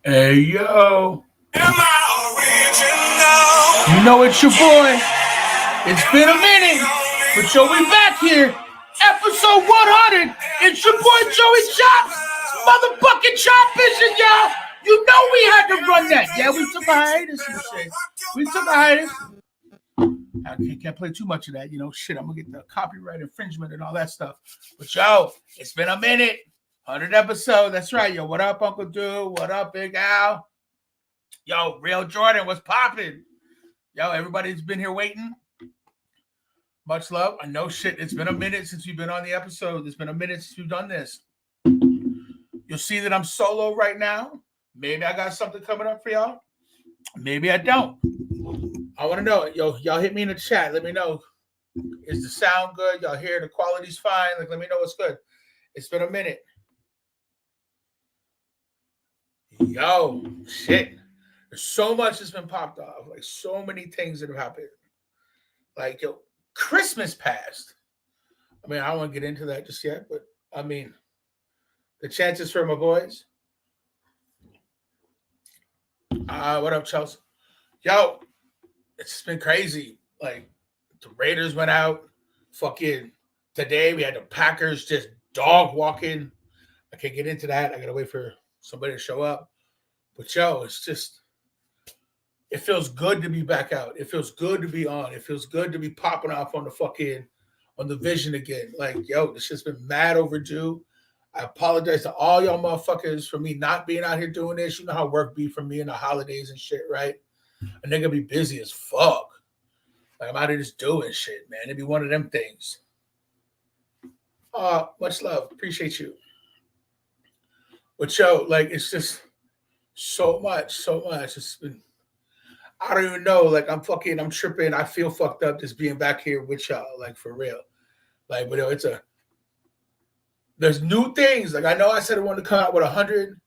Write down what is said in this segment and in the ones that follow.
Hey yo, Am I original? you know it's your boy. It's Am been a I the minute, only but yo, we back here. Episode 100. It's your boy Joey Chops, motherfucking Chopvision, y'all. You know we had to run that. Yeah, we took a hiatus and shit. We took a hiatus. I can't play too much of that, shit. I'm gonna get the copyright infringement and all that stuff. But yo, it's been a minute. 100 episode. That's right, yo. What up, Uncle Dude? What up, Big Al? Yo, Real Jordan, what's popping? Yo, everybody's been here waiting. Much love. I know shit. It's been a minute since we've been on the episode. It's been a minute since we've done this. You'll see that I'm solo right now. Maybe I got something coming up for y'all. Maybe I don't. I want to know. Yo, y'all hit me in the chat. Let me know. Is the sound good? Y'all hear the quality's fine? Like, let me know what's good. It's been a minute. Yo, shit. There's so much that's been popped off. Like, so many things that have happened. Like, yo, Christmas passed. I mean, I don't want to get into that just yet, but I mean, the chances for my boys. What up, Chelsea? Yo, it's been crazy. Like, the Raiders went out. Fucking today, we had the Packers just dog walking. I can't get into that. I gotta wait for somebody to show up. But yo, it's just it feels good to be back out. It feels good to be on. It feels good to be popping off on the vision again. Like, yo, this shit's been mad overdue. I apologize to all y'all motherfuckers for me not being out here doing this. You know how work be for me in the holidays and shit, right? A nigga be busy as fuck. Like, I'm out here just doing shit, man. It'd be one of them things. Much love. Appreciate you. But yo, like, it's just so much, so much. It's been I don't even know. Like, I'm tripping. I feel fucked up just being back here with y'all, like, for real. Like, but yo, there's new things. Like, I know I said I wanted to come out with 100, and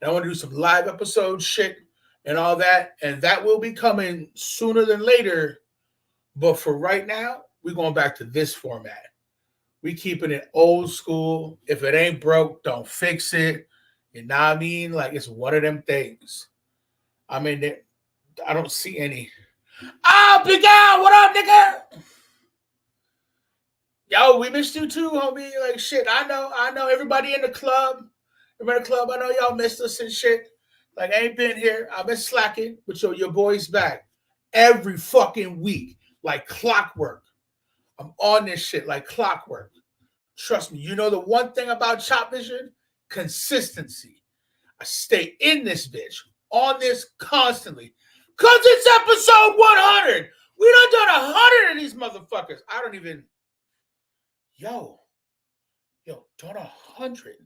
I want to do some live episode shit and all that, and that will be coming sooner than later. But for right now, we're going back to this format. We keeping it old school. If it ain't broke, don't fix it. You know what I mean? Like, it's one of them things. I mean, I don't see any. Oh, Big Al, what up, nigga? Yo, we missed you too, homie. Like, shit, I know. Everybody in the club, I know y'all missed us and shit. Like, I ain't been here. I've been slacking, but yo, your boy's back every fucking week, like clockwork. I'm on this shit like clockwork. Trust me. You know the one thing about Chop Vision? Consistency. I stay in this bitch, on this constantly. Cause it's episode 100. We done 100 of these motherfuckers. I don't even. Yo, done 100.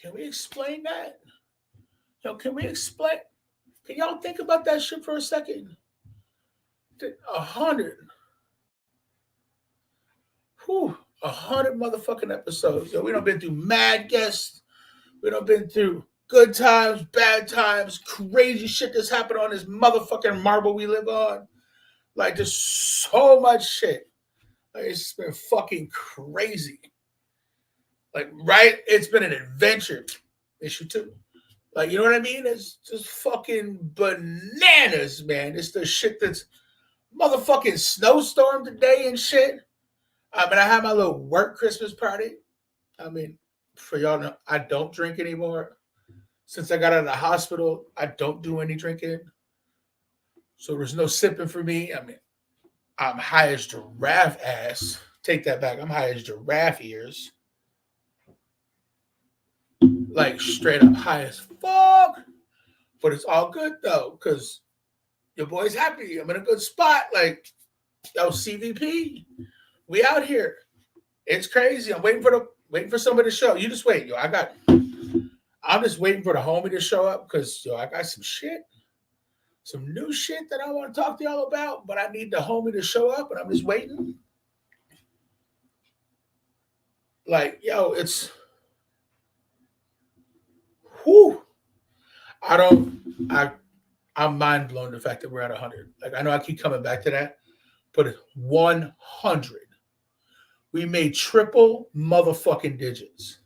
Can we explain that? Yo, can we explain? Can y'all think about that shit for a second? 100. Whew. 100 motherfucking episodes. Yo, we done been through mad guests. We done been through good times, bad times, crazy shit that's happened on this motherfucking marble we live on. Like, there's so much shit. Like, it's been fucking crazy. Like, right? It's been an adventure. Issue two. Like, you know what I mean? It's just fucking bananas, man. It's the shit that's motherfucking snowstorm today and shit. I mean, I had my little work Christmas party. I mean, for y'all know, I don't drink anymore. Since I got out of the hospital, I don't do any drinking. So there's no sipping for me. I mean, I'm high as giraffe ass. Take that back. I'm high as giraffe ears. Like, straight up high as fuck. But it's all good though, because your boy's happy. I'm in a good spot. Like, yo, CVP, we out here. It's crazy. I'm waiting for somebody to show. You just wait, yo. I'm just waiting for the homie to show up because yo, I got some new shit that I want to talk to y'all about, but I need the homie to show up, and I'm just waiting. Like, yo, it's whew. I don't I I'm mind blown the fact that we're at 100. Like, I know I keep coming back to that, but it's 100. We made triple motherfucking digits.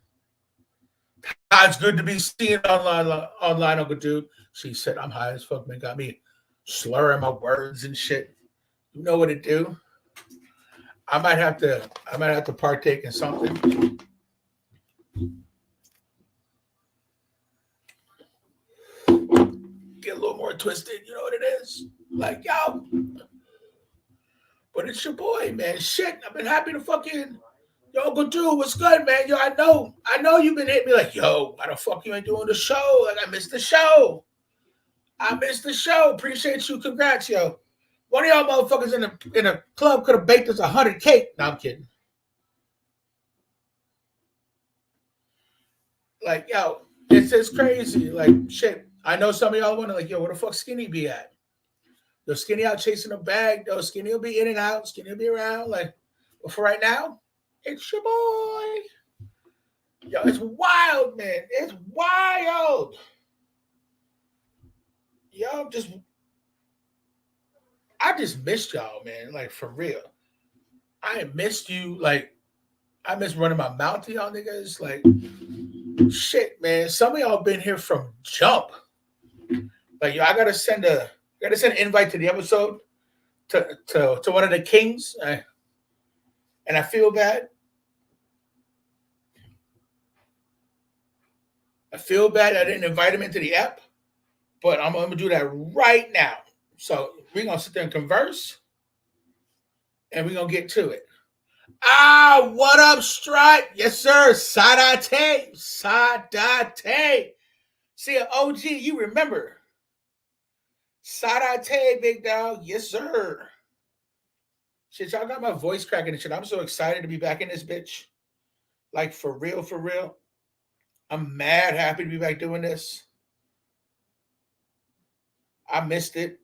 It's good to be seen online, Uncle Dude. She said, I'm high as fuck, man. Got me slurring my words and shit. You know what it do? I might have to partake in something. Get a little more twisted, you know what it is? Like, yo. But it's your boy, man. Shit. I've been happy to fucking yo, Uncle Dude, what's good, man? Yo, I know you've been hitting me like, yo, why the fuck you ain't doing the show? Like, I missed the show. Appreciate you. Congrats, yo. One of y'all motherfuckers in a club could have baked us 100 cake. No, I'm kidding. Like, yo, it's just crazy. Like, shit. I know some of y'all wonder, like, yo, where the fuck Skinny be at? Yo, Skinny out chasing a bag. Yo, Skinny will be in and out. Skinny will be around. Like, but for right now, it's your boy. Yo, it's wild, man. It's wild. Yo, I just missed y'all, man. Like, for real. I missed you. Like, I miss running my mouth to y'all niggas. Like, shit, man. Some of y'all been here from jump. Like, yo, I gotta send an invite to the episode to one of the kings. And I feel bad. I didn't invite him into the app, but I'm gonna do that right now. So we're gonna sit there and converse, and we're gonna get to it. What up, Stripe? Yes, sir. Sadate. See, an OG, you remember. Sadate, big dog. Yes, sir. Shit, y'all got my voice cracking and shit. I'm so excited to be back in this bitch. Like, for real, for real. I'm mad happy to be back doing this. I missed it.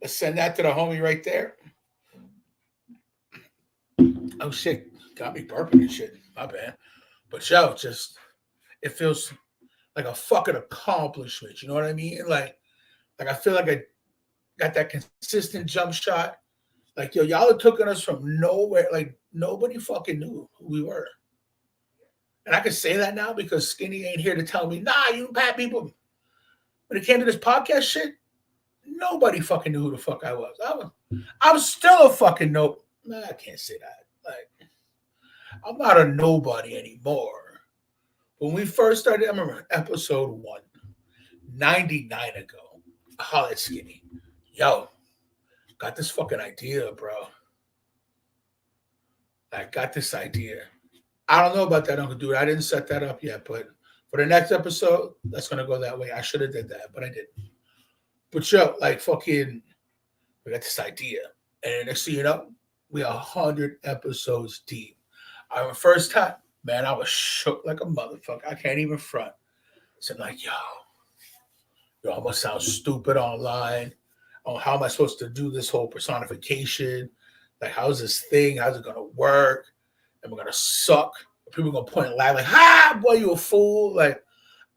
Let's send that to the homie right there. Oh, shit. Got me burping and shit. My bad. But, yo, just, it feels like a fucking accomplishment. You know what I mean? Like I feel like I got that consistent jump shot. Like, yo, y'all are taking us from nowhere. Like, nobody fucking knew who we were. And I can say that now because Skinny ain't here to tell me, nah, you bad people. When it came to this podcast shit, nobody fucking knew who the fuck I was. I was still a fucking nope. Nah, I can't say that. Like, I'm not a nobody anymore. When we first started, I remember episode 1, 99 ago. I hollered at Skinny. Yo, got this fucking idea, bro. I got this idea. I don't know about that, Uncle Dude. I didn't set that up yet, but for the next episode, that's going to go that way. I should have did that, but I didn't. But yo, like fucking, we got this idea. And next thing you know, we are 100 episodes deep. Our first time, man, I was shook like a motherfucker. I can't even front. So I'm like, yo, I must sound stupid online. Oh, how am I supposed to do this whole personification? Like, how's this thing? How's it going to work? And we're going to suck. People are going to point and laugh like, ha, boy, you a fool. Like,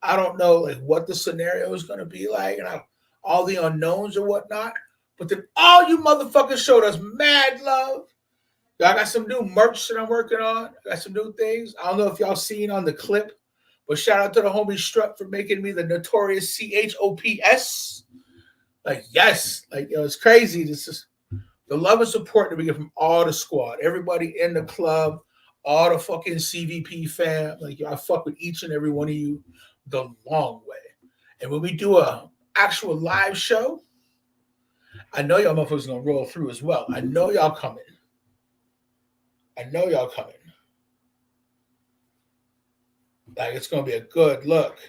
I don't know, like, what the scenario is going to be like and all the unknowns or whatnot. But then all you motherfuckers showed us mad love. I got some new merch that I'm working on. I got some new things. I don't know if y'all seen on the clip, but shout out to the homie Strut for making me the notorious CHOPS. Like, yes. Like, yo, it's crazy. This is the love and support that we get from all the squad. Everybody in the club, all the fucking CVP fam. Like, yo, I fuck with each and every one of you the long way. And when we do a actual live show, I know y'all motherfuckers gonna roll through as well. I know y'all coming. Like, it's gonna be a good look.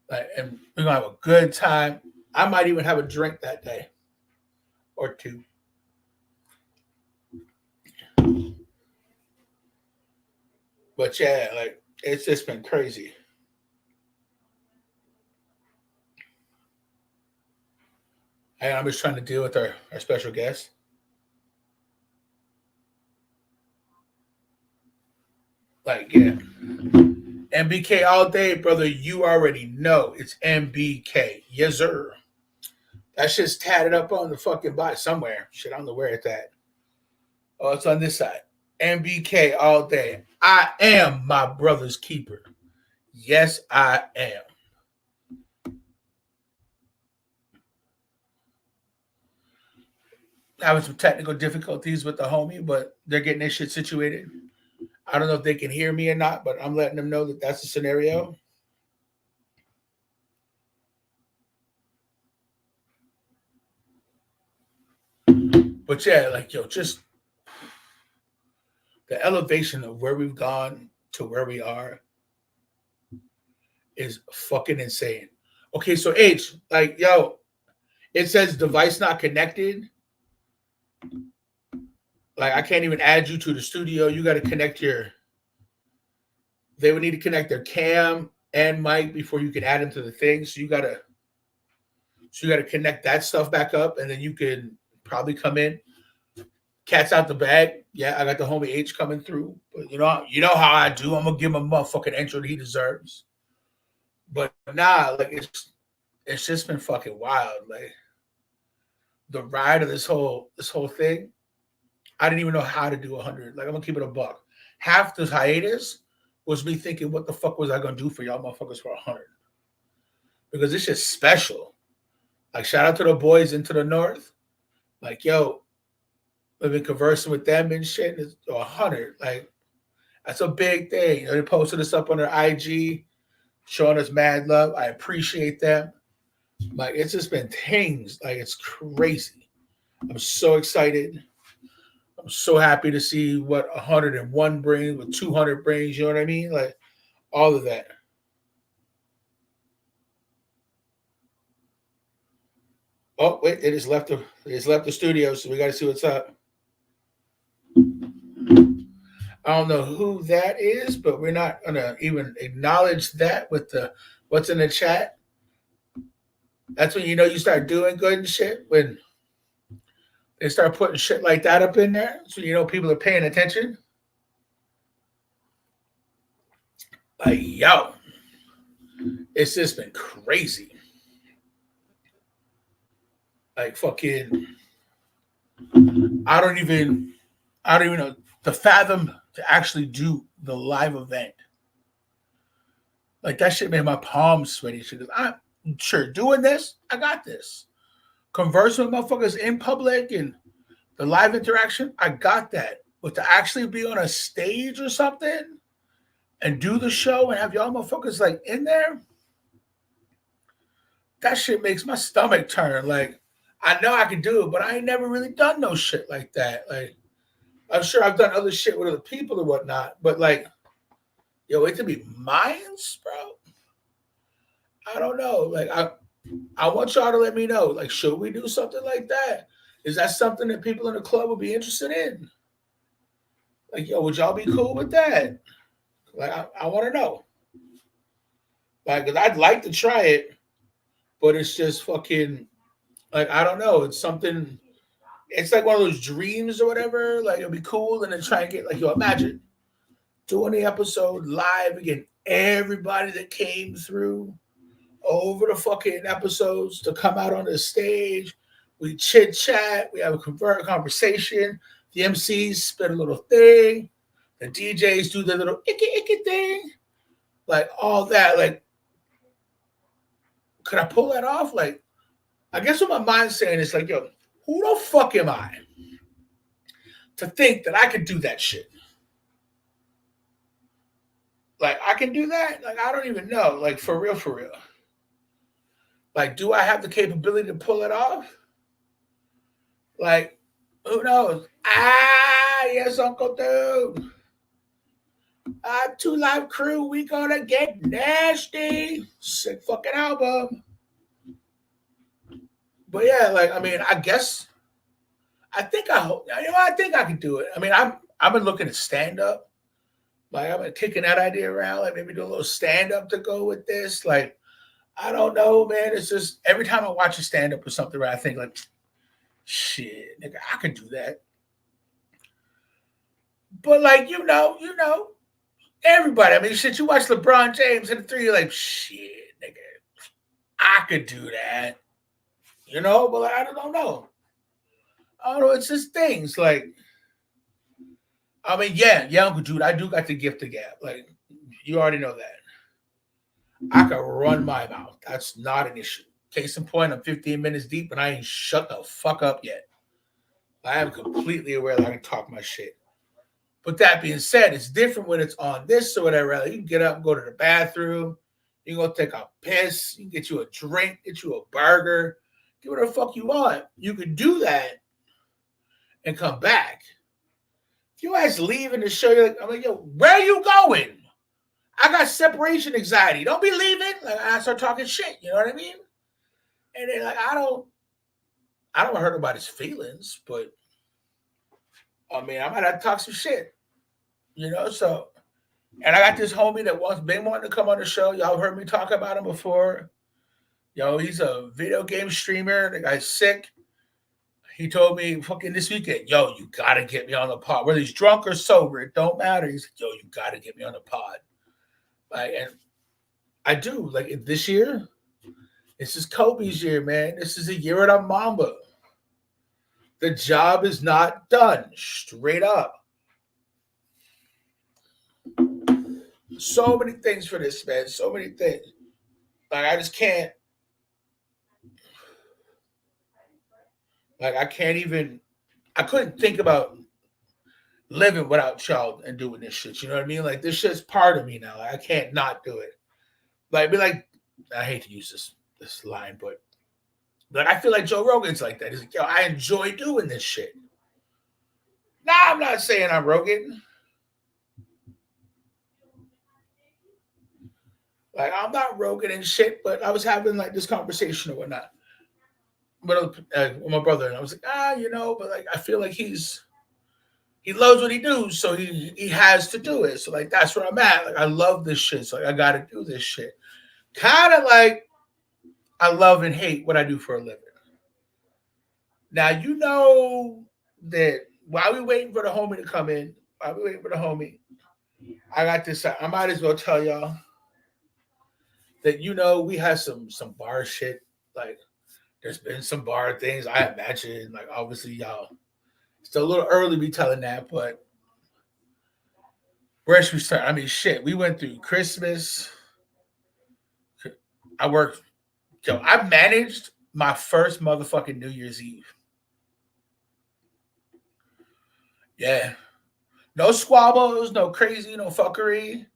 Like, and we're gonna have a good time. I might even have a drink that day. Or two. But yeah, like, it's just been crazy. And I'm just trying to deal with our special guest. Like, yeah. MBK all day, brother. You already know it's MBK. Yes, sir. That shit's tatted up on the fucking body somewhere. Shit, I don't know where it's at. Oh, it's on this side. MBK all day. I am my brother's keeper. Yes, I am. Having some technical difficulties with the homie, but they're getting their shit situated. I don't know if they can hear me or not, but I'm letting them know that that's the scenario. But yeah, like, yo, just the elevation of where we've gone to where we are is fucking insane. Okay, so H, like, yo, it says device not connected. Like, I can't even add you to the studio. You got to connect your. They would need to connect their cam and mic before you can add them to the thing. So you gotta connect that stuff back up, and then you can probably come in. Cat's out the bag. Yeah, I got the homie H coming through. But you know how I do. I'm gonna give him a motherfucking intro that he deserves. But nah, like it's just been fucking wild. Like the ride of this whole thing. I didn't even know how to do 100. Like I'm gonna keep it a buck. Half this hiatus was me thinking, what the fuck was I gonna do for y'all motherfuckers for 100? Because it's just special. Like shout out to the boys into the north. Like yo, I've been conversing with them and shit. And it's 100. Like that's a big thing. They posted us up on their IG, showing us mad love. I appreciate them. Like it's just been things. Like it's crazy. I'm so excited. I'm so happy to see what 101 brings, what 200 brings. You know what I mean? Like all of that. Oh wait, they just left the studio, so we got to see what's up. I don't know who that is, but we're not gonna even acknowledge that with the what's in the chat. That's when you know you start doing good and shit. When they start putting shit like that up in there, so you know people are paying attention. Like yo, it's just been crazy. Like fucking, I don't even, I don't even know to fathom to actually do the live event. Like that shit made my palms sweaty. Because I'm sure doing this, I got this. Conversing with motherfuckers in public and the live interaction, I got that. But to actually be on a stage or something and do the show and have y'all motherfuckers like in there, that shit makes my stomach turn. Like, I know I can do it, but I ain't never really done no shit like that. Like, I'm sure I've done other shit with other people or whatnot, but like, yo, it to be mines, bro. I don't know. Like, I want y'all to let me know. Like, should we do something like that? Is that something that people in the club would be interested in? Like, yo, would y'all be cool with that? Like, I want to know. Like, cause I'd like to try it, but it's just fucking like I don't know. It's something. It's like one of those dreams or whatever. Like it'll be cool, and then try and get like yo. Imagine doing the episode live again. Everybody that came through over the fucking episodes to come out on the stage. We chit chat. We have a conversation. The MCs spit a little thing. The DJs do their little icky icky thing. Like all that. Like, could I pull that off? Like, I guess what my mind's saying is like, yo, who the fuck am I to think that I could do that shit? Like, I can do that? Like, I don't even know. Like, for real, for real. Like, do I have the capability to pull it off? Like, who knows? Ah, yes, Uncle Dude. 2 Live Crew, we gonna get nasty. Sick fucking album. But yeah, like, I mean, I guess I think I hope I think I can do it. I mean, I've been looking at stand up. Like I've been kicking that idea around, like maybe do a little stand up to go with this. Like, I don't know, man. It's just every time I watch a stand up or something, where I think like, shit, nigga, I could do that. But like, everybody. I mean, shit, you watch LeBron James in the three, you're like, shit, nigga, I could do that. But like, I don't know. I don't know. It's just things like I mean, yeah, Uncle Jude, I do got the gift of gab. Like, you already know that. I can run my mouth. That's not an issue. Case in point, I'm 15 minutes deep and I ain't shut the fuck up yet. I am completely aware that I can talk my shit. But that being said, it's different when it's on this or whatever. Like, you can get up and go to the bathroom. You can go take a piss. You can get you a drink, get you a burger, get whatever the fuck you want. You can do that and come back. If you guys leaving the show, you're like, I'm like, yo, where are you going? I got separation anxiety. Don't be leaving. Like, I start talking shit. You know what I mean? And then like, I don't hurt nobody's feelings, but I mean, I might have to talk some shit. You know, so and I got this homie that once been wanting to come on the show. Y'all heard me talk about him before. Yo, he's a video game streamer. The guy's sick. He told me fucking this weekend, yo, you gotta get me on the pod. Whether he's drunk or sober, it don't matter. He's like, yo, you gotta get me on the pod. Like, and I do. Like this year, this is Kobe's year, man. This is a year at a Mamba. The job is not done. Straight up. So many things for this, man. So many things. Like, I just can't. Like, I can't even. I couldn't think about living without y'all and doing this shit. You know what I mean? Like, this shit's part of me now. Like, I can't not do it. Like, be like, I hate to use this line, but like, I feel like Joe Rogan's like that. He's like, yo, I enjoy doing this shit. Nah, I'm not saying I'm Rogan. Like, I'm not Rogan and shit, but I was having like this conversation or whatnot with my brother, and I was like, you know, but like, I feel like he loves what he does, so he has to do it. So like, that's where I'm at. Like, I love this shit, so like, I got to do this shit. Kind of like I love and hate what I do for a living. Now, you know that while we waiting for the homie to come in, I got this. I might as well tell y'all that, you know, we had some bar shit. Like, there's been some bar things. I imagine, like, obviously, y'all, it's a little early to be telling that, but where should we start? I mean, shit, we went through Christmas. I worked. Yo, I managed my first motherfucking New Year's Eve. Yeah. No squabbles, no crazy, no fuckery.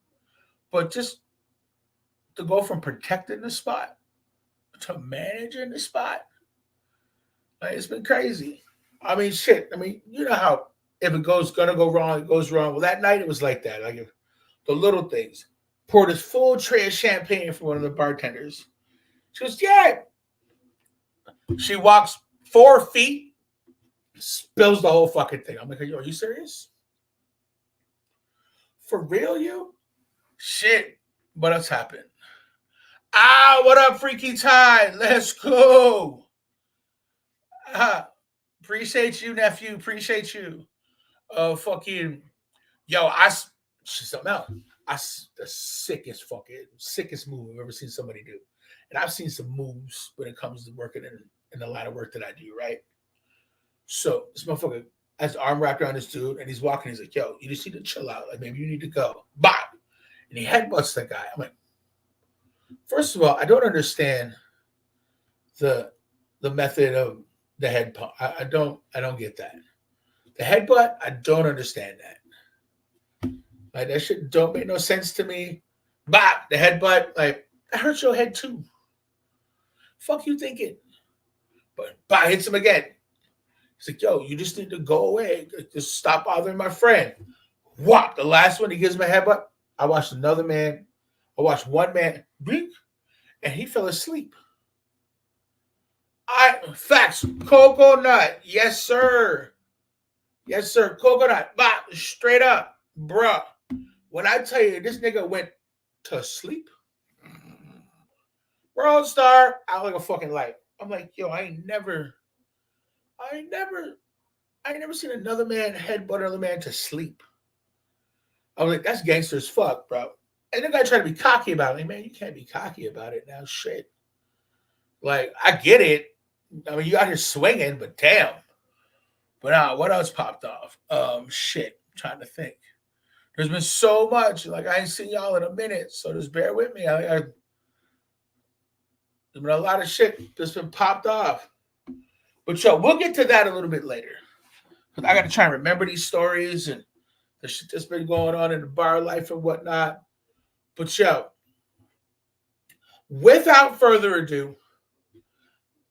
But just to go from protecting the spot to managing the spot, like, it's been crazy. I mean, shit. I mean, you know how if it gonna go wrong, it goes wrong. Well, that night it was like that. Like, if the little things. Poured this full tray of champagne for one of the bartenders. She goes, yeah. She walks 4 feet, spills the whole fucking thing. I'm like, yo, are you serious? For real, you? Shit. What else happened? What up, Freaky Tide? Let's go. Appreciate you, nephew. Appreciate you. Fucking, yo, she's something else. The sickest move I've ever seen somebody do. And I've seen some moves when it comes to working in the line of work that I do, right? So this motherfucker has the arm wrapped around this dude, and he's walking. He's like, yo, you just need to chill out. Like, maybe you need to go. Bop! And he headbutts the guy. I'm like, first of all, I don't understand the method of the head pump. I don't get that. The headbutt, I don't understand that. Like, that shit don't make no sense to me. Bop! The headbutt, like, that hurts your head too. Fuck you thinking? But bop, hits him again. He's like, yo, you just need to go away. Just stop bothering my friend. Whop! The last one, he gives him a headbutt. I watched another man. I watched one man, blink, and he fell asleep. Facts. Coconut. Yes, sir. Yes, sir. Coconut. Bop. Straight up. Bruh. When I tell you this nigga went to sleep, World Star, out like a fucking light. I'm like, yo, I ain't never seen another man headbutt another man to sleep. I was like, that's gangster as fuck, bro. And the guy tried to be cocky about it. Like, man, you can't be cocky about it now. Shit. Like, I get it. I mean, you out here swinging, but damn. But what else popped off? Shit. trying to think. There's been so much. Like I ain't seen y'all in a minute, so just bear with me. There's been a lot of shit that's been popped off. But yo, we'll get to that a little bit later. Cause I got to try and remember these stories and the shit that's been going on in the bar life and whatnot. But yo, without further ado,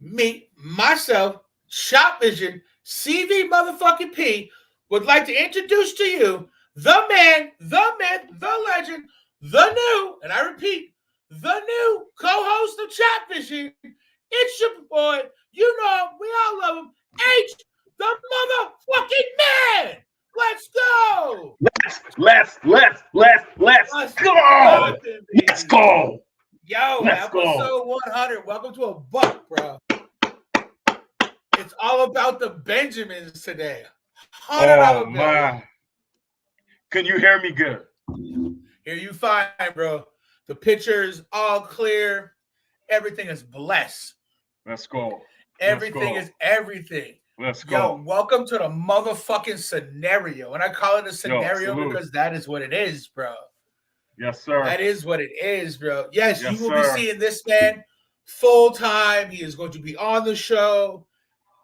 me, myself, Chopvision, CV motherfucking P, would like to introduce to you the man, the myth, the legend, the new, and I repeat, the new co-host of Chopvision. It's your boy, you know him, we all love him, H, the motherfucking man. Let's go. Let's go. Let's go. Yo, episode 100. Welcome to a buck, bro. It's all about the Benjamins today. Oh, man. Can you hear me good? Hear you fine, bro. The picture's all clear. Everything is blessed. Let's go. Everything is everything. Let's go. Yo, welcome to the motherfucking scenario. And I call it a scenario because that is what it is, bro. Yes, sir. That is what it is, bro. Yes, you will be seeing this man full time. He is going to be on the show.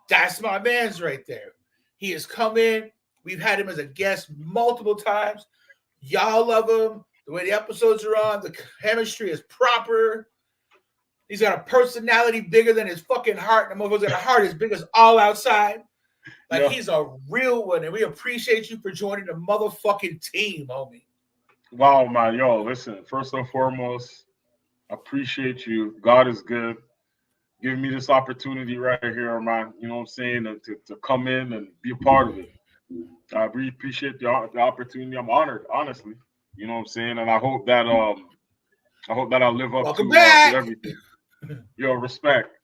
That's my man's right there. He has come in. We've had him as a guest multiple times. Y'all love him. The way the episodes are on, the chemistry is proper. He's got a personality bigger than his fucking heart. The motherfucker's got a heart as big as all outside. Like, he's a real one. And we appreciate you for joining the motherfucking team, homie. Wow, man. Yo, listen, first and foremost, I appreciate you. God is good. Giving me this opportunity right here, man. You know what I'm saying? To come in and be a part of it. I really appreciate the opportunity. I'm honored, honestly. You know what I'm saying? And I hope that I live up to everything. Yo, respect,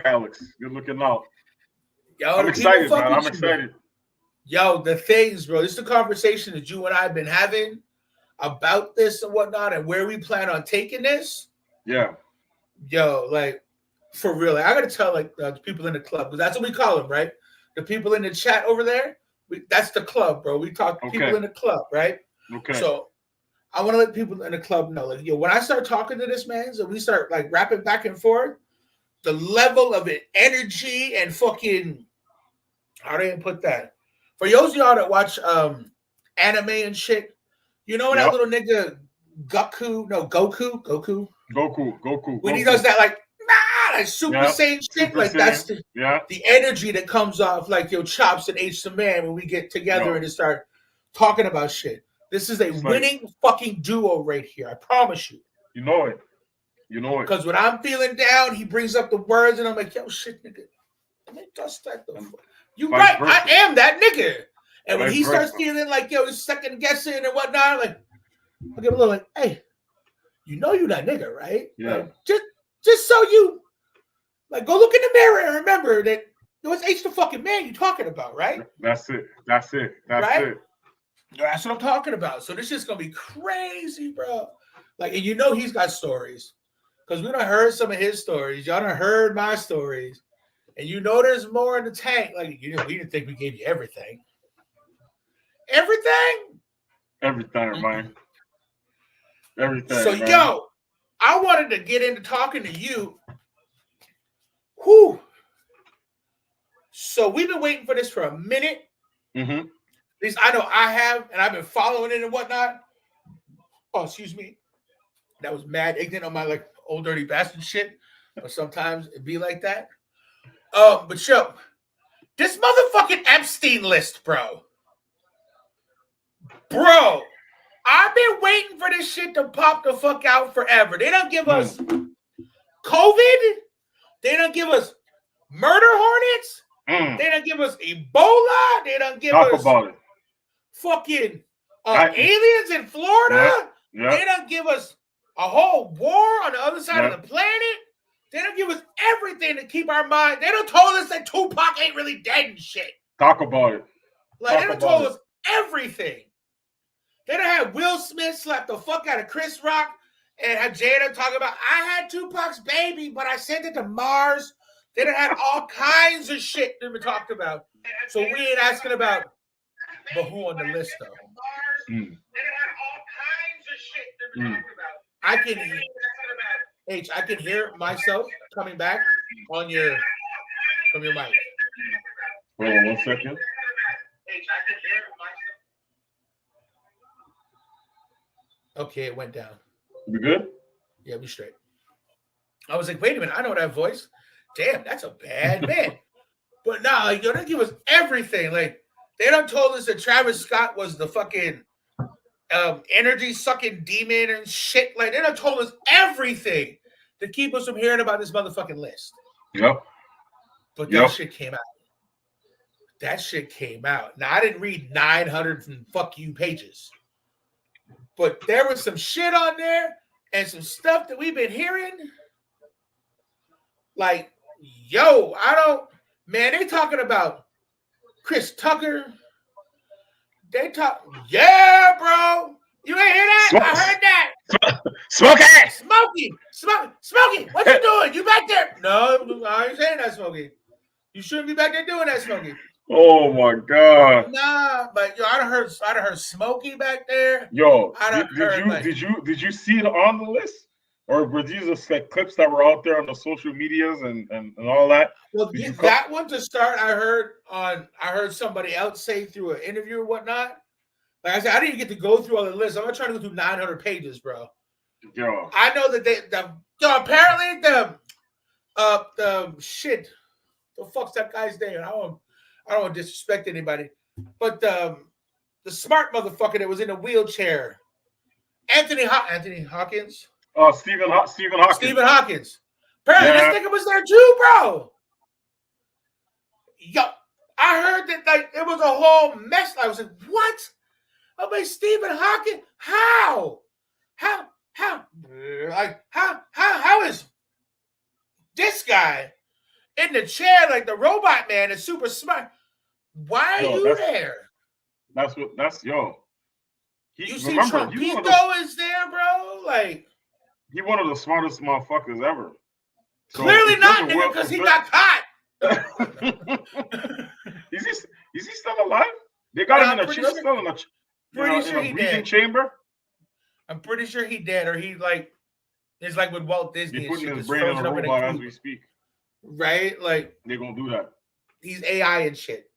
Alex. Good looking out. Yo, I'm excited, man. I'm excited. Yo, the things, bro. This is the conversation that you and I have been having about this and whatnot, and where we plan on taking this. Yeah. Yo, like, for real. Like, I gotta tell the people in the club, because that's what we call them, right? The people in the chat over there. That's the club, bro. We talk to people in the club, right? Okay. So I want to let people in the club know, like, yo, when I start talking to this man, so we start like rapping back and forth, the level of it, energy and fucking, how do I even put that? For those of y'all that watch anime and shit, you know that little nigga Goku. When he does that, like Super Saiyan shit, like that's the energy that comes off, like yo, Chops and H the man when we get together and just start talking about shit. This is a winning fucking duo right here. I promise you. You know it. Because when I'm feeling down, he brings up the words, and I'm like, yo, shit, nigga. Let me dust that the fuck. You right. I am that nigga. And when he starts feeling like, yo, he's second guessing and whatnot, like, I'll give a little like, hey, you know you that nigga, right? Yeah. Like, just so you, like, go look in the mirror and remember that it was H the fucking man you talking about, right? That's it. That's what I'm talking about. So this is gonna be crazy, bro. Like, and you know he's got stories. Because we done heard some of his stories. Y'all done heard my stories. And you know there's more in the tank. Like, we didn't think we gave you everything. Everything, man. Everything. So, man. yo, I wanted to get into talking to you. Whew. So we've been waiting for this for a minute. Mm-hmm. At least I know I have, and I've been following it and whatnot. Oh, excuse me. That was mad ignorant on my like old dirty bastard shit. But sometimes it be like that. But yo, this motherfucking Epstein list, bro. Bro, I've been waiting for this shit to pop the fuck out forever. They don't give us COVID. They don't give us murder hornets. They don't give us Ebola. They don't give us fucking aliens in Florida. They don't give us a whole war on the other side of the planet. They don't give us everything to keep our mind. They don't told us that Tupac ain't really dead and shit. Talk about it. Like, they don't told us everything. They don't have Will Smith slap the fuck out of Chris Rock and have Jada talking about, I had Tupac's baby, but I sent it to Mars. They don't have all kinds of shit that we talked about. So we ain't asking about But who on the list though? I can I can hear myself coming back on your from your mic. Hold on 1 second. Okay, it went down. You good? Yeah, be straight. I was like, wait a minute, I know that voice. Damn, that's a bad man. But nah, like, they give us everything. Like, they done told us that Travis Scott was the fucking energy sucking demon and shit. Like, they done told us everything to keep us from hearing about this motherfucking list. Yep. But that shit came out. That shit came out. Now, I didn't read 900 and fuck you pages. But there was some shit on there and some stuff that we've been hearing. Like, yo, man, they talking about Chris Tucker. They talk, yeah, bro. You ain't hear that? I heard that. Smokey, what you doing? You back there? No, I ain't saying that, Smokey. You shouldn't be back there doing that, Smokey. Oh my God. Nah, but yo, I done heard Smokey back there. Yo, did you see it on the list? Or were these just like clips that were out there on the social medias and all that? Well, that one to start, I heard somebody else say through an interview or whatnot. Like I said, I didn't get to go through all the lists. I'm not trying to go through 900 pages, bro. Yo, I know that apparently the shit. The fuck's that guy's name? I don't want to disrespect anybody, but the smart motherfucker that was in a wheelchair, Anthony Hawkins. Oh, Stephen Hawkins. Stephen Hawkins. Apparently, this nigga was there too, bro. Yo, I heard that like it was a whole mess. I was like, what? I'm like, Stephen Hawkins? How? Like, how is this guy in the chair like the robot man is super smart? Why are you there? You see Trumpito is there, bro? Like, he one of the smartest motherfuckers ever. So clearly not, nigga, because he got caught. Is he still alive? They got him in a chair, still in a breathing chamber. I'm pretty sure he dead, or he like it's like with Walt Disney. He's putting his brain in a robot as we speak. Right? Like they're gonna do that. He's AI and shit.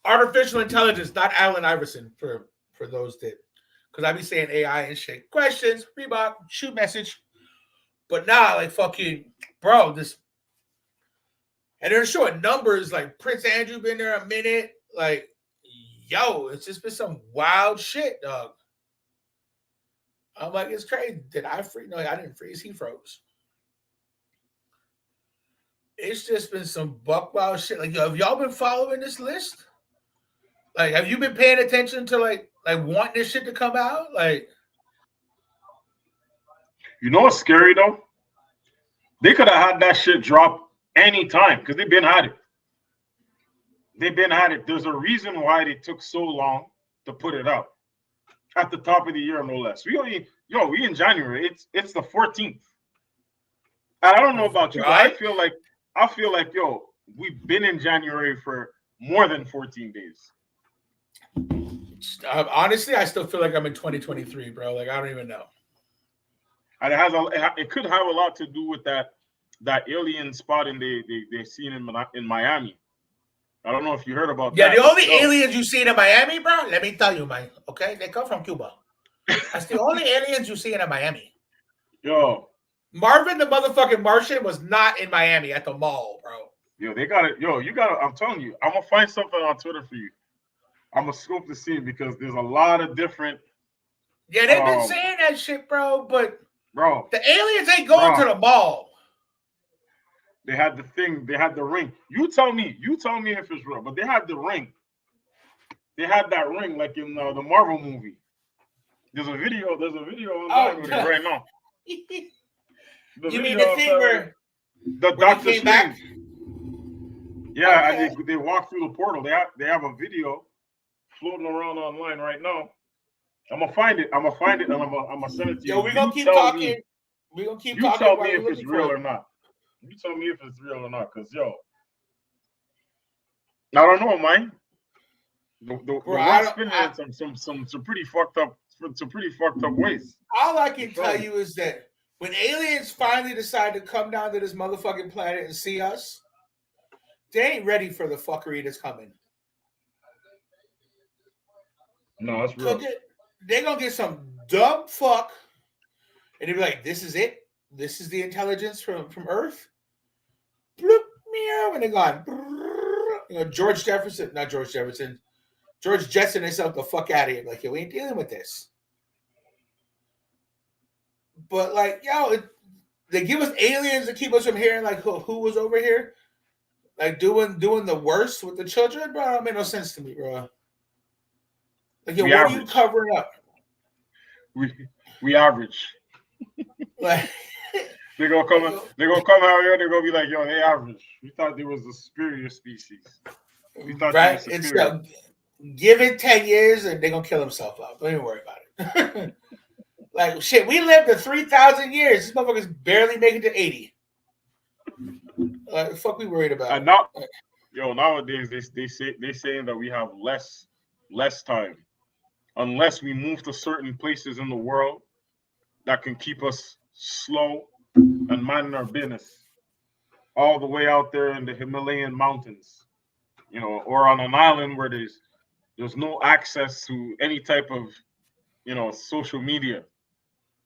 Artificial intelligence, not Allen Iverson, for those that, because I be saying AI and shit. Questions, Reebok, shoot message. But nah, like fucking, bro, this. And they're showing numbers like Prince Andrew been there a minute. Like, yo, it's just been some wild shit, dog. I'm like, it's crazy. Did I freeze? No, I didn't freeze. He froze. It's just been some buck wild shit. Like, yo, have y'all been following this list? Like, have you been paying attention to like wanting this shit to come out? Like, you know what's scary though? They could have had that shit drop anytime because they've been at it. There's a reason why they took so long to put it out at the top of the year, no less. We in January. It's the 14th. And I don't know about you, but I feel like yo, we've been in January for more than 14 days. Honestly, I still feel like I'm in 2023, bro. Like, I don't even know. And it could have a lot to do with that alien spotting they seen in Miami. I don't know if you heard about that. Yeah, the only aliens you see in Miami, bro, let me tell you, man. Okay, they come from Cuba. That's the only aliens you see in Miami. Yo, Marvin the motherfucking Martian was not in Miami at the mall, bro. Yo, they got it. Yo, you got it. I'm telling you, I'm gonna find something on Twitter for you. I'm gonna scope the scene because there's a lot of different. Yeah, they've been saying that shit, bro. But the aliens ain't going to the mall. They had the thing. They had the ring. You tell me if it's real. But they had the ring. They had that ring like in the Marvel movie. There's a video online with it right now. You mean the thing where the Doctor Strange? Yeah, okay. And they walk through the portal. They have a video floating around online right now. I'm gonna find it and I'm gonna send it to you. Yo, we're gonna keep talking. We're gonna keep talking. You tell me if it's real or not. You tell me if it's real or not, because yo, I don't know, man. the world's spinning in some pretty fucked up ways. All I can tell you is that when aliens finally decide to come down to this motherfucking planet and see us, they ain't ready for the fuckery that's coming. No, that's real. They're gonna get some dumb fuck, and they'll be like, "This is it. This is the intelligence from Earth." Bloop, meow, and they're gone. You know, George Jetson. George Jetson himself the fuck out of here. Like, yo, we ain't dealing with this. But like, yo, they give us aliens to keep us from hearing like who was over here, like doing the worst with the children, bro. That made no sense to me, bro. Like, yo, what are you covering up? We average. Like, they're gonna come out here. They're gonna be like, yo, they average. We thought there was a superior species. We thought right? It's give it 10 years and they're gonna kill themselves out. Don't even worry about it. Like, shit, we lived to 3,000 years. These motherfuckers barely make it to 80. Fuck, we worried about. And nowadays they saying that we have less time, unless we move to certain places in the world that can keep us slow and minding our business, all the way out there in the Himalayan mountains, you know, or on an island where there's no access to any type of, you know, social media.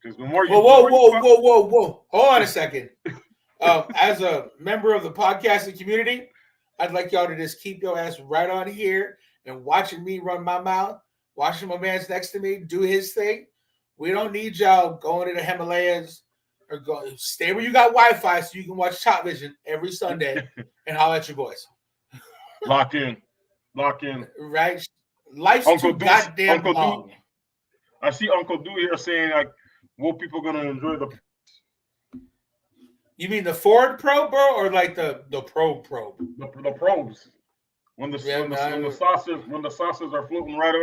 Because the more you whoa. Hold on a second. As a member of the podcasting community, I'd like y'all to just keep your ass right on here and watching me run my mouth, watching my man's next to me do his thing. We don't need y'all going to the Himalayas or stay where you got Wi-Fi so you can watch Chopvision every Sunday and holler at your boys. Lock in. Right? Life's too goddamn long. I see Uncle Do here saying like, what people gonna enjoy the. You mean the Ford probe, bro, or like the probe? The probes. When the saucers are floating right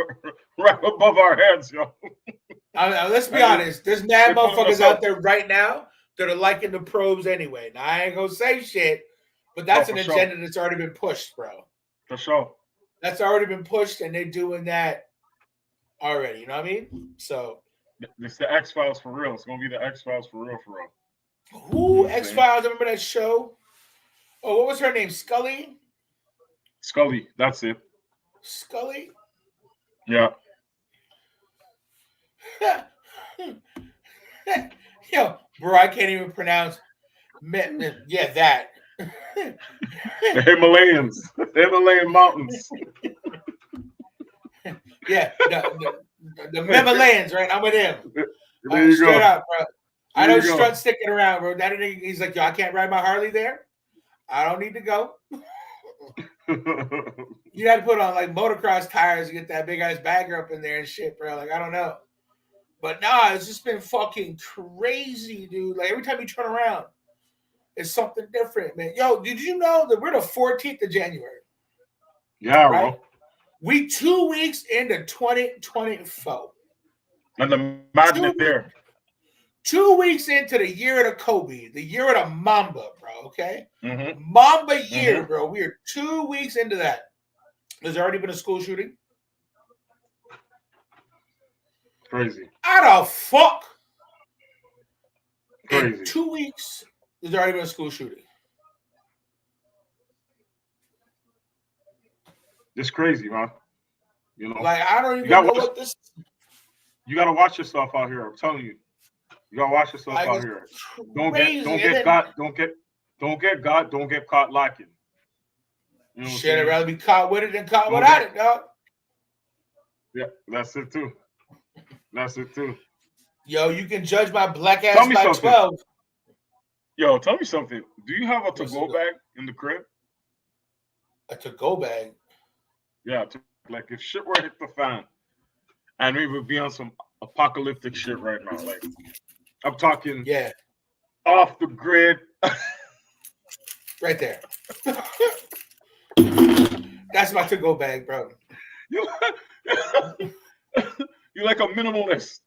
above our heads, yo. Let's be honest. There's mad motherfuckers out there right now that are liking the probes anyway. Now I ain't gonna say shit, but that's an agenda that's already been pushed, bro. For sure. That's already been pushed, and they're doing that already. You know what I mean? So it's the X-Files for real. It's gonna be the X-Files for real. Who? X-Files? Remember that show? Oh, what was her name? Scully, that's it. Scully? Yeah. Yo, bro, I can't even pronounce. Yeah, that. The Himalayan mountains. Yeah, the Himalayans, right? I'm with him. There you straight go. up, bro. I don't strut sticking around, bro. That nigga, he's like, yo, I can't ride my Harley there. I don't need to go. You got to put on like motocross tires to get that big ass bagger up in there and shit, bro. Like, I don't know. But nah, it's just been fucking crazy, dude. Like, every time you turn around, it's something different, man. Yo, did you know that we're the 14th of January? Yeah, right? bro. We 2 weeks into 2024. And the magic there. 2 weeks into the year of the Kobe, the year of the Mamba, bro, okay? Mm-hmm. Mamba year, bro. We are 2 weeks into that. There's already been a school shooting. Crazy. How the fuck? Crazy. In 2 weeks, there's already been a school shooting. It's crazy, man. You know, like, I don't even know what this. You gotta watch yourself out here. I'm telling you. You gotta watch yourself out here. Don't get caught lacking. You know shit, I'd rather be caught with it than caught without it, dog. Yeah, that's it too. Yo, you can judge my black ass by something. 12. Yo, tell me something. Do you have a to-go bag in the crib? A to-go bag? Yeah, like if shit were to hit the fan, and we would be on some apocalyptic shit right now. Like, I'm talking, off the grid. Right there. That's my to-go bag, bro. You're like a minimalist.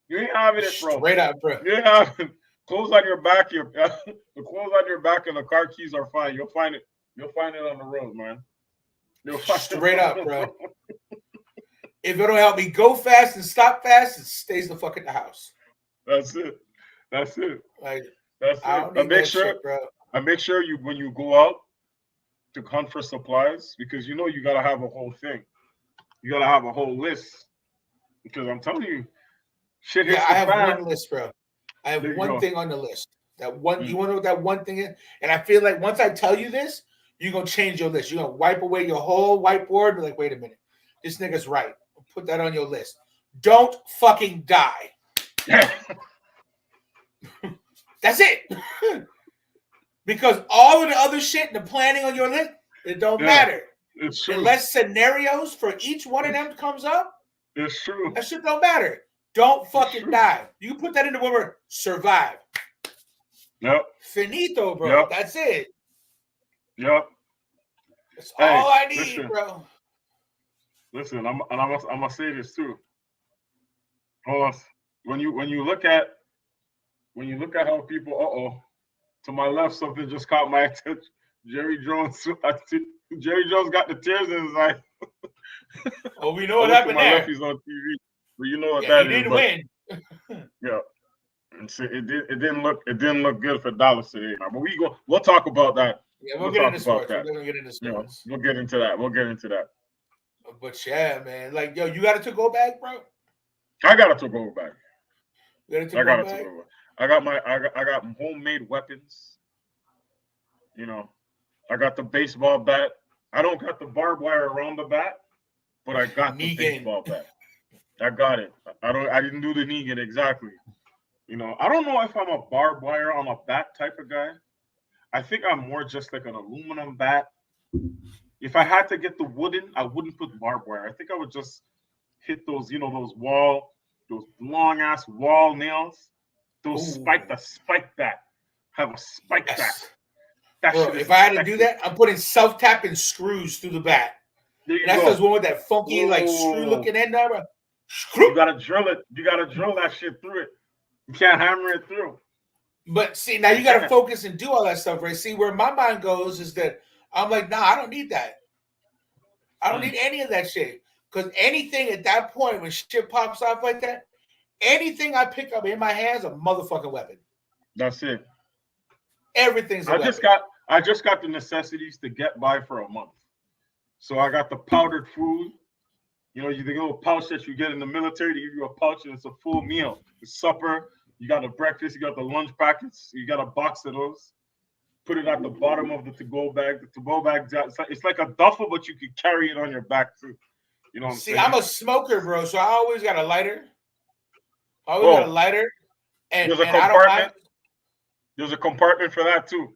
You ain't having it, bro. Straight up, bro. You ain't having clothes on your back. The clothes on your back and the car keys are fine. You'll find it on the road, man. Straight up, bro. If it'll help me go fast and stop fast, it stays the fuck in the house. That's it. That's it. Like, That's I it. don't I need make that sure. shit, bro. I make sure you when you go out to hunt for supplies, because you know you gotta have a whole thing. You gotta have a whole list. Because I'm telling you, shit hits I the have fan. one list, bro. I have There you one go. thing on the list. That one, you want to know what that one thing is? And I feel like once I tell you this, you're gonna change your list. You're gonna wipe away your whole whiteboard and be like, wait a minute, this nigga's right. Put that on your list. Don't fucking die. That's it. Because all of the other shit, the planning on your list, it don't matter. It's true. Unless scenarios for each one of them comes up, It's true. that shit don't matter. Don't fucking die. You put that in the word survive. Yep. Finito, bro. Yep. That's it. Yep. That's all I need, bro. Listen, I'm gonna say this too. Hold on. When you look at how people, to my left something just caught my attention. Jerry Jones got the tears in his eye. Oh, we know what happened my there. left, he's on TV, but you know what that is. He didn't win. Yeah, and so it didn't look good for Dallas today. But we'll talk about that. Yeah, we'll get into sports. We're gonna get into sports. We'll get into that. But yeah, man, like yo, you got a to-go bag, bro? I got a to-go bag. You got a to-go bag? I got homemade weapons. You know, I got the baseball bat. I don't got the barbed wire around the bat, but I got the baseball bat. I got it. I didn't do the Negan exactly. You know, I don't know if I'm a barbed wire on a bat type of guy. I think I'm more just like an aluminum bat. If I had to get the wooden, I wouldn't put barbed wire. I think I would just hit those, those long ass wall nails. Those spike bat. Have a spike bat. Bro, if I had to do that, I'm putting self-tapping screws through the bat. And that's just one with that funky, screw looking end of it. You gotta drill it. You gotta drill that shit through it. You can't hammer it through. But see, now you gotta focus and do all that stuff, right? See, where my mind goes is that I'm like, nah, I don't need that. I don't need any of that shit. Because anything at that point when shit pops off like that, anything I pick up in my hands, a motherfucking weapon. That's it. Everything's a weapon. I just got the necessities to get by for a month. So I got the powdered food. You know, the little pouch that you get in the military, they give you a pouch and it's a full meal. The supper, you got the breakfast, you got the lunch packets, you got a box of those. Put it at the bottom of the to-go bag. The to-go bag, it's like a duffel, but you can carry it on your back too. You know what I'm saying? I'm a smoker, bro, so I always got a lighter. Got a lighter. And there's a compartment. There's a compartment for that too.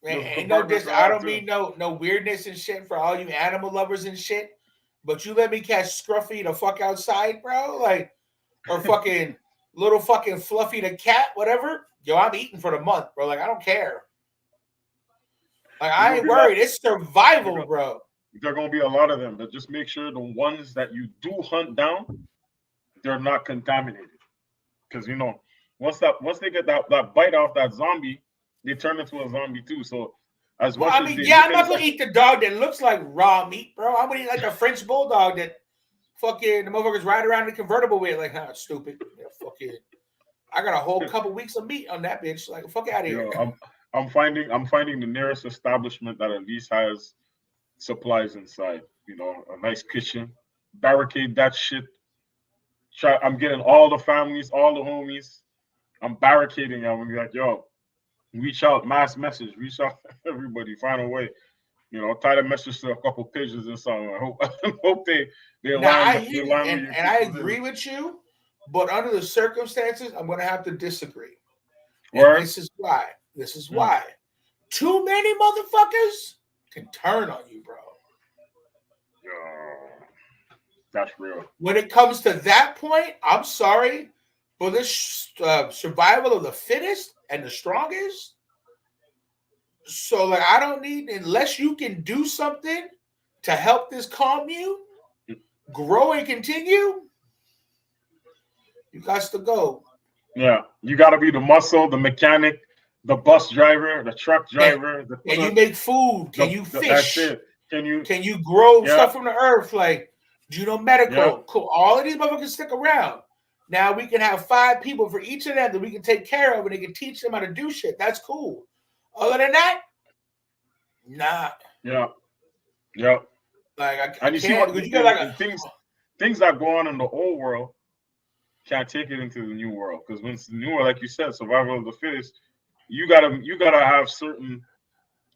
Man, I don't mean no weirdness and shit for all you animal lovers and shit. But you let me catch Scruffy the fuck outside, bro, or fucking little fucking Fluffy the cat, whatever. Yo, I'm eating for the month, bro. Like I don't care. Like I ain't worried. It's survival, bro. There are gonna be a lot of them, but just make sure the ones that you do hunt down, they're not contaminated. Because once they get that bite off that zombie, they turn into a zombie too. So I'm not gonna eat the dog that looks like raw meat, bro. I'm gonna eat like a French bulldog that fucking the motherfuckers ride around in a convertible with. Like, nah, it's stupid. Fucking, I got a whole couple weeks of meat on that bitch. Like, fuck out of here. I'm finding the nearest establishment that at least has supplies inside. A nice kitchen. Barricade that shit. I'm getting all the families, all the homies. I'm barricading them and be like, yo, reach out, mass message, reach out to everybody, find a way. Tie the message to a couple pages and something. I hope they line. And I agree with you, but under the circumstances, I'm gonna have to disagree. This is why. Too many motherfuckers can turn on you, bro. That's real. When it comes to that point, I'm sorry, but this survival of the fittest and the strongest. So, I don't need, unless you can do something to help this commune grow and continue, you got to go. Yeah, you got to be the muscle, the mechanic, the bus driver, the truck driver. Can you make food? Can you fish? That's it. Can you grow yeah. stuff from the earth? Like, medical. Yeah. Cool. All of these motherfuckers stick around. Now we can have 5 people for each of them that we can take care of, and they can teach them how to do shit. That's cool. Other than that, nah. Yeah. Yeah. Like I And you see can't. what You got like things that go on in the old world can't take it into the new world, because when it's the new world, like you said, survival of the fittest, you gotta have certain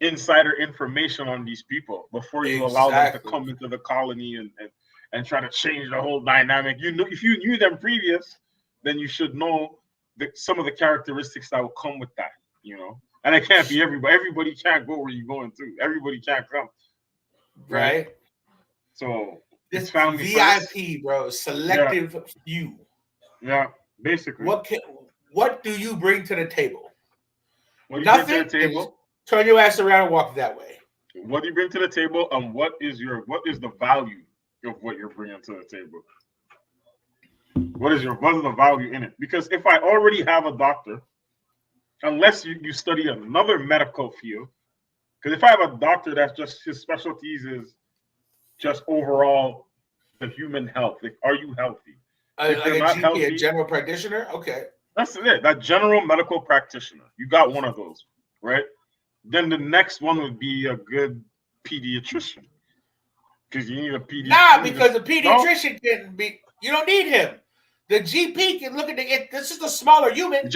insider information on these people before you allow them to come into the colony and try to change the whole dynamic. You know, if you knew them previous, then you should know some of the characteristics that will come with that, And it can't be everybody. Everybody can't go where you're going to. Everybody can't come. Right. So this family VIP, first. Bro. Selective few. Yeah, basically. What do you bring to the table? What do you Nothing. bring to the table? Turn your ass around and walk that way. What do you bring to the table, and what is the value of what you're bringing to the table? What is the value in it? Because if I already have a doctor, unless you study another medical field, because if I have a doctor that's just his specialties is just overall the human health, like, are you healthy? Like a GP, a general practitioner? Okay. That's it. That general medical practitioner. You got one of those, right? Then the next one would be a good pediatrician. Because you need a pediatrician. Nah, because the pediatrician can be, you don't need him. The GP can look at this is a smaller human.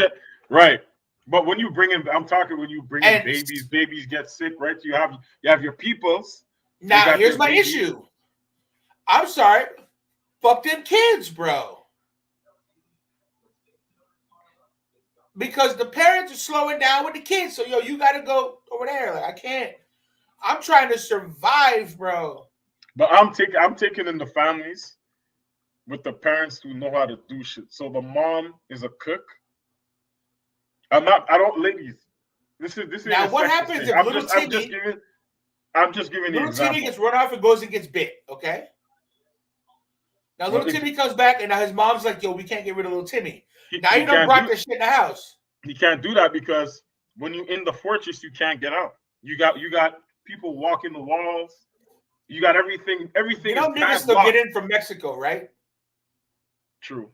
Right. But when you bring in, I'm talking when you bring in babies get sick, right? You have your peoples. Now, here's my issue. I'm sorry. Fuck them kids, bro. Because the parents are slowing down with the kids. So, you got to go over there. Like, I can't. I'm trying to survive, bro. But I'm taking in the families with the parents who know how to do shit. So the mom is a cook. Ladies. This is now what happens if little Timmy? I'm just giving the example. Little Timmy gets run off and goes and gets bit. Okay. Now little Timmy comes back and now his mom's like, "Yo, we can't get rid of little Timmy." Now you don't brought this shit in the house. He can't do that because when you're in the fortress, you can't get out. You got people walking the walls. You got everything. Everything. You know, niggas still get in from Mexico, right? True.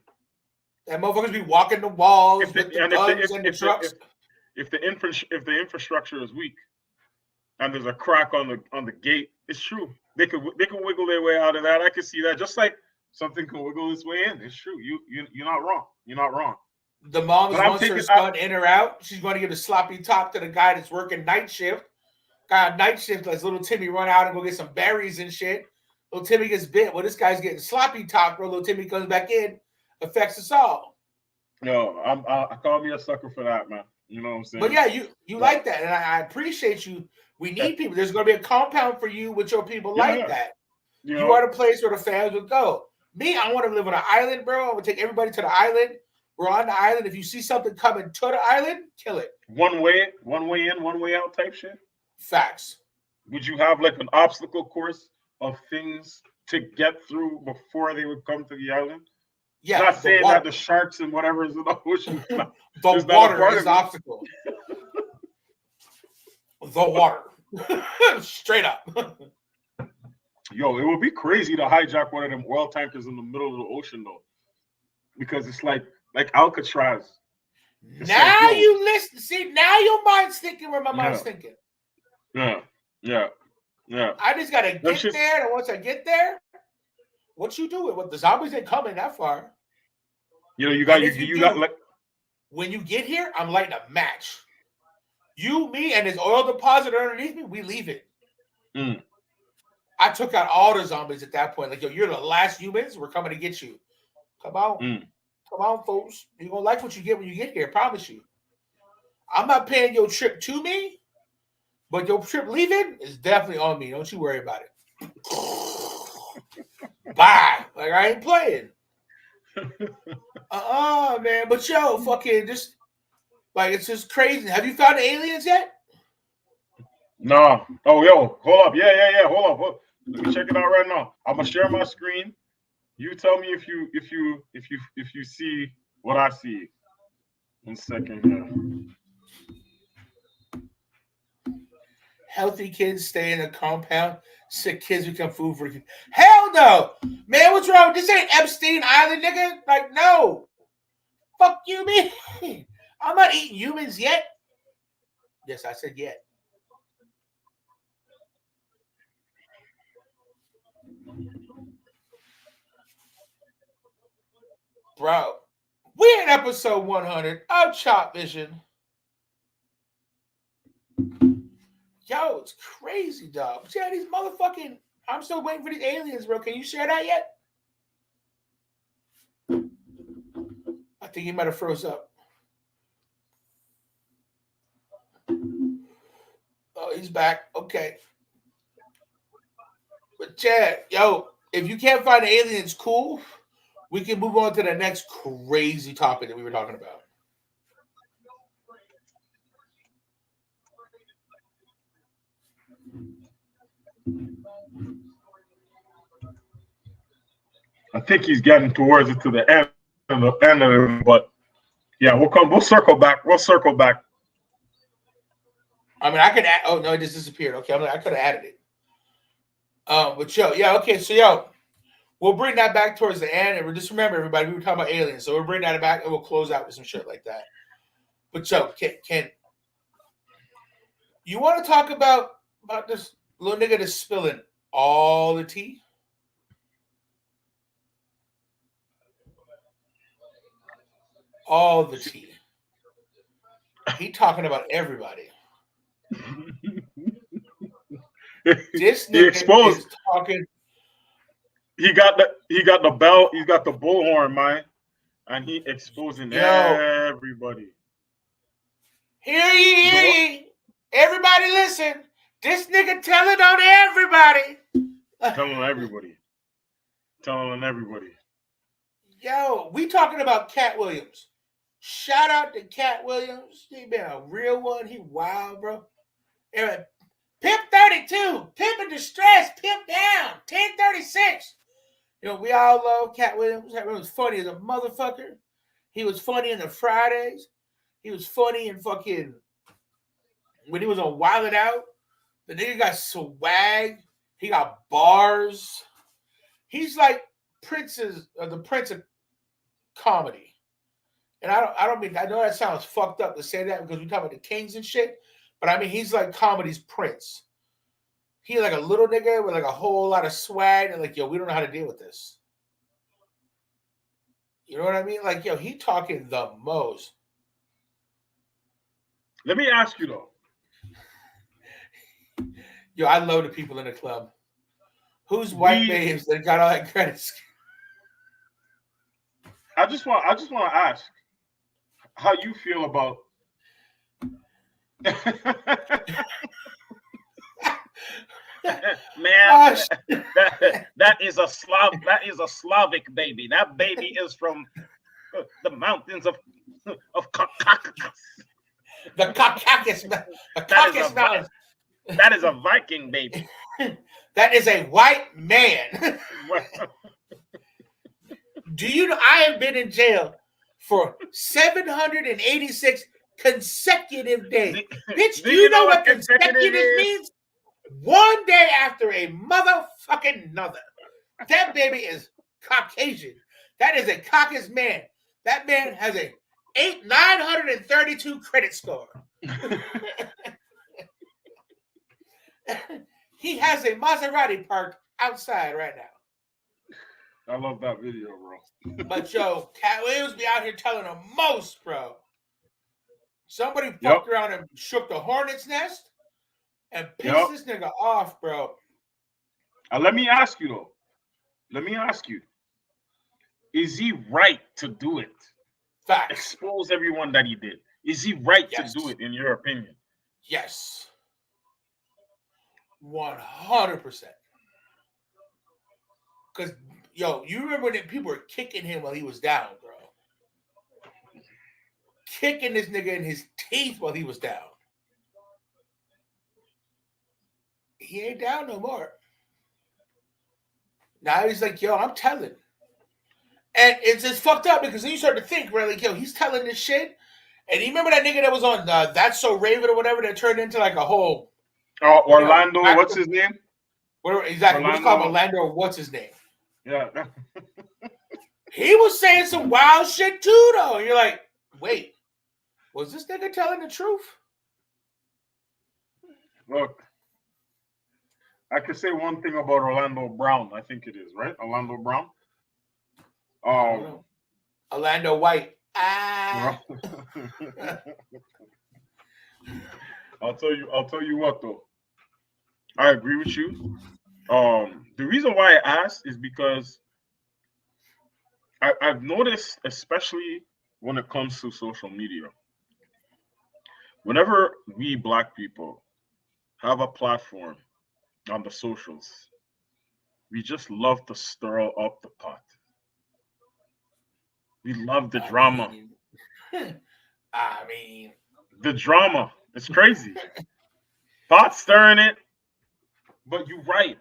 And motherfuckers be walking the walls with the guns and the trucks. If the infrastructure is weak and there's a crack on the gate, it's true. They can wiggle their way out of that. I can see that. Just like something can wiggle its way in. It's true. You're not wrong. You're not wrong. The mom wants her son in or out. She's going to give a sloppy top to the guy that's working night shift. Guy on night shift lets little Timmy run out and go get some berries and shit. Little Timmy gets bit. Well, this guy's getting sloppy top, bro. Little Timmy comes back in, affects us all. No, I call me a sucker for that, man. You know what I'm saying? But yeah, you like that, and I appreciate you. We need people. There's going to be a compound for you with your people like that. You are the place where the fans would go. Me, I want to live on an island, bro. I want to take everybody to the island. We're on the island. If you see something coming to the island, kill it. One way in, one way out type shit? Facts. Would you have like an obstacle course of things to get through before they would come to the island? Yeah. Not saying that the sharks and whatever is in the ocean. The water is the obstacle. The water. Straight up. Yo, it would be crazy to hijack one of them oil tankers in the middle of the ocean, though. Because it's like Alcatraz. It's now you listen. See, now your mind's thinking where my mind's thinking. Yeah. I just gotta get there, and once I get there, what you do? What the zombies ain't coming that far. You got like when you get here, I'm lighting a match. You, me, and this oil deposit underneath me, we leave it. I took out all the zombies at that point. Like, yo, you're the last humans. We're coming to get you. Come on. Come on, folks. You're going to like what you get when you get here. I promise you. I'm not paying your trip to me, but your trip leaving is definitely on me. Don't you worry about it. Bye. Like, I ain't playing. Man. But yo, fucking just, like, it's just crazy. Have you found the aliens yet? No. Oh, yo, hold up. Yeah. Hold up. Let me check it out right now. I'm gonna share my screen. You tell me if you see what I see. 1 second here. Healthy kids stay in a compound. Sick kids become food for kids. Hell no, man. What's wrong? This ain't Epstein Island, nigga. Like, no. Fuck you, man. I'm not eating humans yet. Yes, I said yet. Bro, we're in episode 100 of Chopvision. Yo, it's crazy, dog. See how these motherfucking... I'm still waiting for these aliens, bro. Can you share that yet? I think he might have froze up. Oh, he's back. Okay. But Chad, yo, if you can't find the aliens, cool. We can move on to the next crazy topic that we were talking about. I think he's getting towards it to the end of it, but yeah, we'll circle back. We'll circle back. I mean, I could add, oh no, it just disappeared. Okay, I could have added it. But yo, yeah, okay, so yo, we'll bring that back towards the end, and just remember, everybody, we were talking about aliens, so we'll bring that back and we'll close out with some shit like that. But yo, can you want to talk about this little nigga that's spilling all the tea? All the tea. He talking about everybody. This nigga is talking. He got the belt. He's got the bullhorn, man, and he exposing everybody. Hear ye. Everybody listen. This nigga telling on everybody. Telling everybody. Telling everybody. Yo, we talking about Cat Williams. Shout out to Cat Williams. He been a real one. He wild, bro. Anyway, Pimp 32. Pimp in distress. Pimp down. 1036. You know, we all love Cat Williams. Cat Williams was funny as a motherfucker. He was funny in the Fridays. He was funny in fucking... When he was on Wild 'N Out, the nigga got swag. He got bars. He's like the Prince of comedy. And I don't mean, I know that sounds fucked up to say that because we talk about the kings and shit, but I mean, he's like comedy's prince. He like a little nigga with like a whole lot of swag and like, yo, we don't know how to deal with this. You know what I mean? Like, yo, he talking the most. Let me ask you though. Yo, I love the people in the club. Who's white babes that got all that credit? I just want to ask how you feel about man. That is a Slavic baby. That baby is from the mountains of Caucasus. The Caucasus. That is a Viking baby. That is a white man. Do you know I have been in jail for 786 consecutive days? Bitch, do you know what consecutive means? One day after a motherfucking another. That baby is Caucasian. That is a Caucasus man. That man has a 932 credit score. He has a Maserati parked outside right now. I love that video, bro. But yo, Cat Williams be out here telling the most, bro. Somebody fucked around and shook the hornet's nest and pissed this nigga off, bro. Let me ask you though. Let me ask you. Is he right to do it? Facts. Expose everyone that he did. Is he right to do it, in your opinion? Yes. 100%. Because, yo, you remember when people were kicking him while he was down, bro? Kicking this nigga in his teeth while he was down. He ain't down no more. Now he's like, yo, I'm telling. And it's just fucked up because then you start to think, right? Like, yo, he's telling this shit. And you remember that nigga that was on That's So Raven or whatever that turned into like a whole Orlando, what's his name? Exactly. What's called Orlando? What's his name? Yeah. He was saying some wild shit too, though. And you're like, wait, was this nigga telling the truth? Look, I could say one thing about Orlando Brown. I think it is, right? Orlando Brown. Orlando White. Ah. I'll tell you what though. I agree with you. The reason why I asked is because I've noticed, especially when it comes to social media, whenever we Black people have a platform on the socials, we just love to stir up the pot. We love the drama. I mean, the drama. It's crazy. Pot stirring it. But you're right.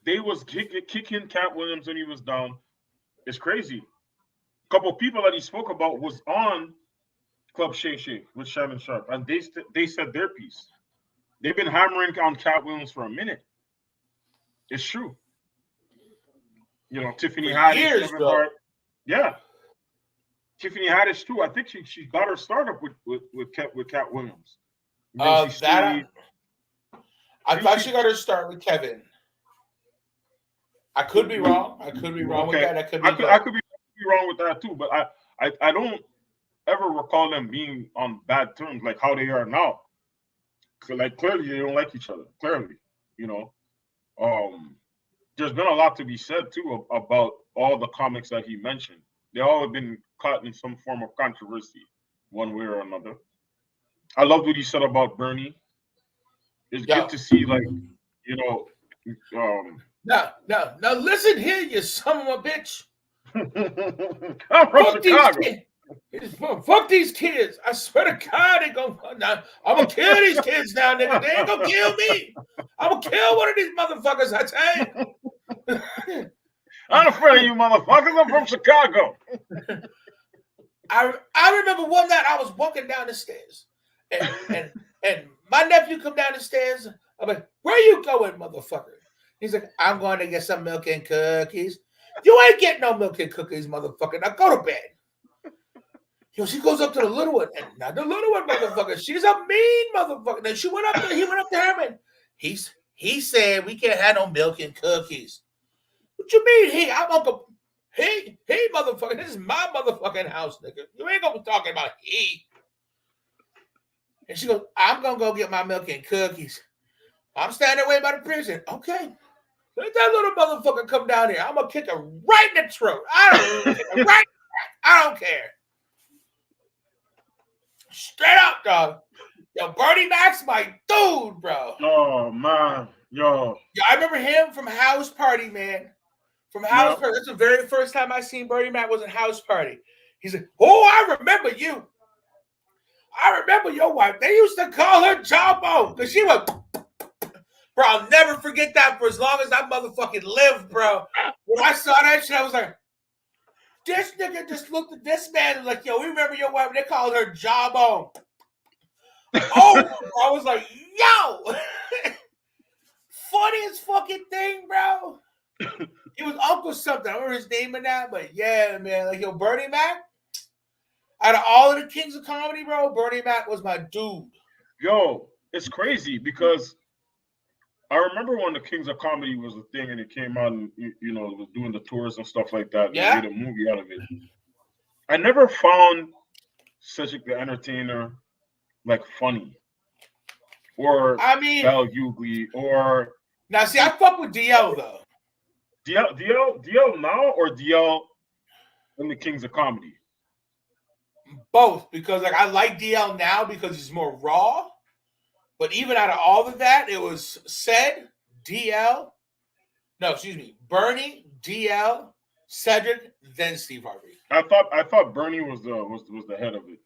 They was kicking Cat Williams when he was down. It's crazy. A couple of people that he spoke about was on Club Shay Shay with Shannon Sharp, and they said their piece. They've been hammering on Cat Williams for a minute. It's true. You know, Tiffany Haddish, Kevin Hart. Yeah. Tiffany Haddish too. I think she got her startup with Cat Williams. I thought she got her start with Kevin. I could be wrong. I could be wrong with that. I could be wrong with that too. But I don't ever recall them being on bad terms like how they are now. Like clearly they don't like each other. Clearly, you know. There's been a lot to be said too about all the comics that he mentioned. They all have been caught in some form of controversy, one way or another. I love what he said about Bernie. It's good to see, like, you know. Now, listen here, you son of a bitch. I'm from Chicago. Fuck these kids. I swear to God, I'm gonna kill these kids now, nigga. They ain't gonna kill me. I'm gonna kill one of these motherfuckers, I tell you. I'm afraid of you motherfuckers. I'm from Chicago. I remember one night I was walking down the stairs, and my nephew come down the stairs. I'm like, "Where you going, motherfucker?" He's like, "I'm going to get some milk and cookies." You ain't getting no milk and cookies, motherfucker. Now go to bed. Yo, she goes up to the little one, and now the little one, motherfucker, she's a mean motherfucker. Then he went up to him, and he said, "We can't have no milk and cookies." What you mean, he? I'm Uncle. He, motherfucker. This is my motherfucking house, nigga. You ain't gonna be talking about he. And she goes, "I'm gonna go get my milk and cookies. I'm standing away by the prison." Okay. Let that little motherfucker come down here. I'm gonna kick her right in the throat. I don't care. Straight up, dog. Yo, Bernie Mac's my dude, bro. Oh man, yo. Yeah, I remember him from House Party, man. From House Party. That's the very first time I seen Bernie Mac was in House Party. He's like, "Oh, I remember you. I remember your wife. They used to call her Jawbone because she was." Bro, I'll never forget that for as long as I motherfucking live, bro. When I saw that shit, I was like, this nigga just looked at this man and like, "Yo, we remember your wife. They called her Jawbone." Oh, bro, I was like, yo. Funniest fucking thing, bro. He was Uncle something. I don't remember his name in that, but yeah, man. Like, yo, Bernie Mac, out of all of the kings of comedy, bro, Bernie Mac was my dude. Yo, it's crazy because I remember when the Kings of Comedy was a thing and it came out and, you know, it was doing the tours and stuff like that. Yeah. And they made a movie out of it. I never found Cedric the Entertainer, like, funny. Or Bell Hughley or... Now, see, I fuck with DL, though. DL now or DL in the Kings of Comedy? Both, because like I like DL now because he's more raw. But even out of all of that, it was Bernie, DL, Cedric, then Steve Harvey. I thought Bernie was the head of it.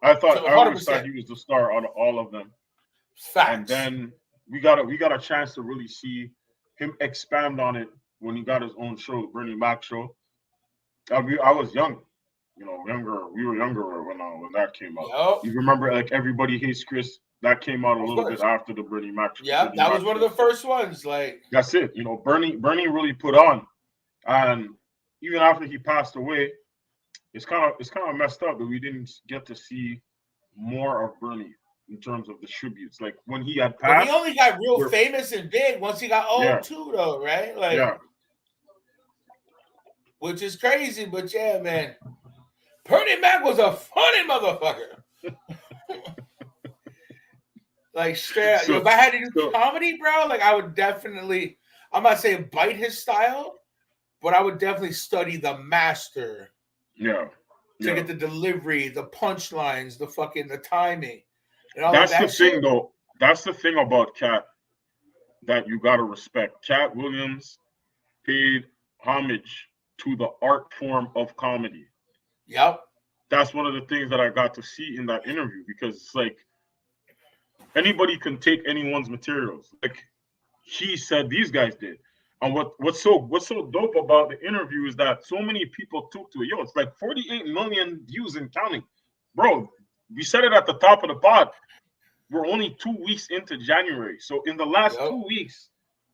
I always thought he was the star out of all of them. Facts. And then we got a chance to really see him expand on it when he got his own show, Bernie Mac show. I was young, you know, younger. We were younger when that came out. Yep. You remember, like, Everybody Hates Chris, that came out a Of little course. bit after the Bernie Mac. Yeah, Bernie that Mac was one of show. the first ones. Like, That's it. You know, Bernie really put on, and even after he passed away, it's kind of messed up that we didn't get to see more of Bernie in terms of the tributes. Like when he had but he passed, only got real we're- famous and big once he got old Yeah. too, though, right? Like, yeah, which is crazy. But yeah, man, Bernie Mac was a funny motherfucker. Like straight up. So- If I had to do so- comedy, bro, like I would definitely, I'm not saying bite his style, but I would definitely study the master yeah. to yeah. get the delivery, the punchlines, the timing, and all That's of that the thing, shit. though. That's the thing about Cat that you gotta respect. Cat Williams paid homage to the art form of comedy. Yep. That's one of the things that I got to see in that interview, because it's like anybody can take anyone's materials. Like he said these guys did. And what's so dope about the interview is that so many people took to it. Yo, it's like 48 million views and counting. Bro, we said it at the top of the pod. We're only 2 weeks into January. So in the last 2 weeks,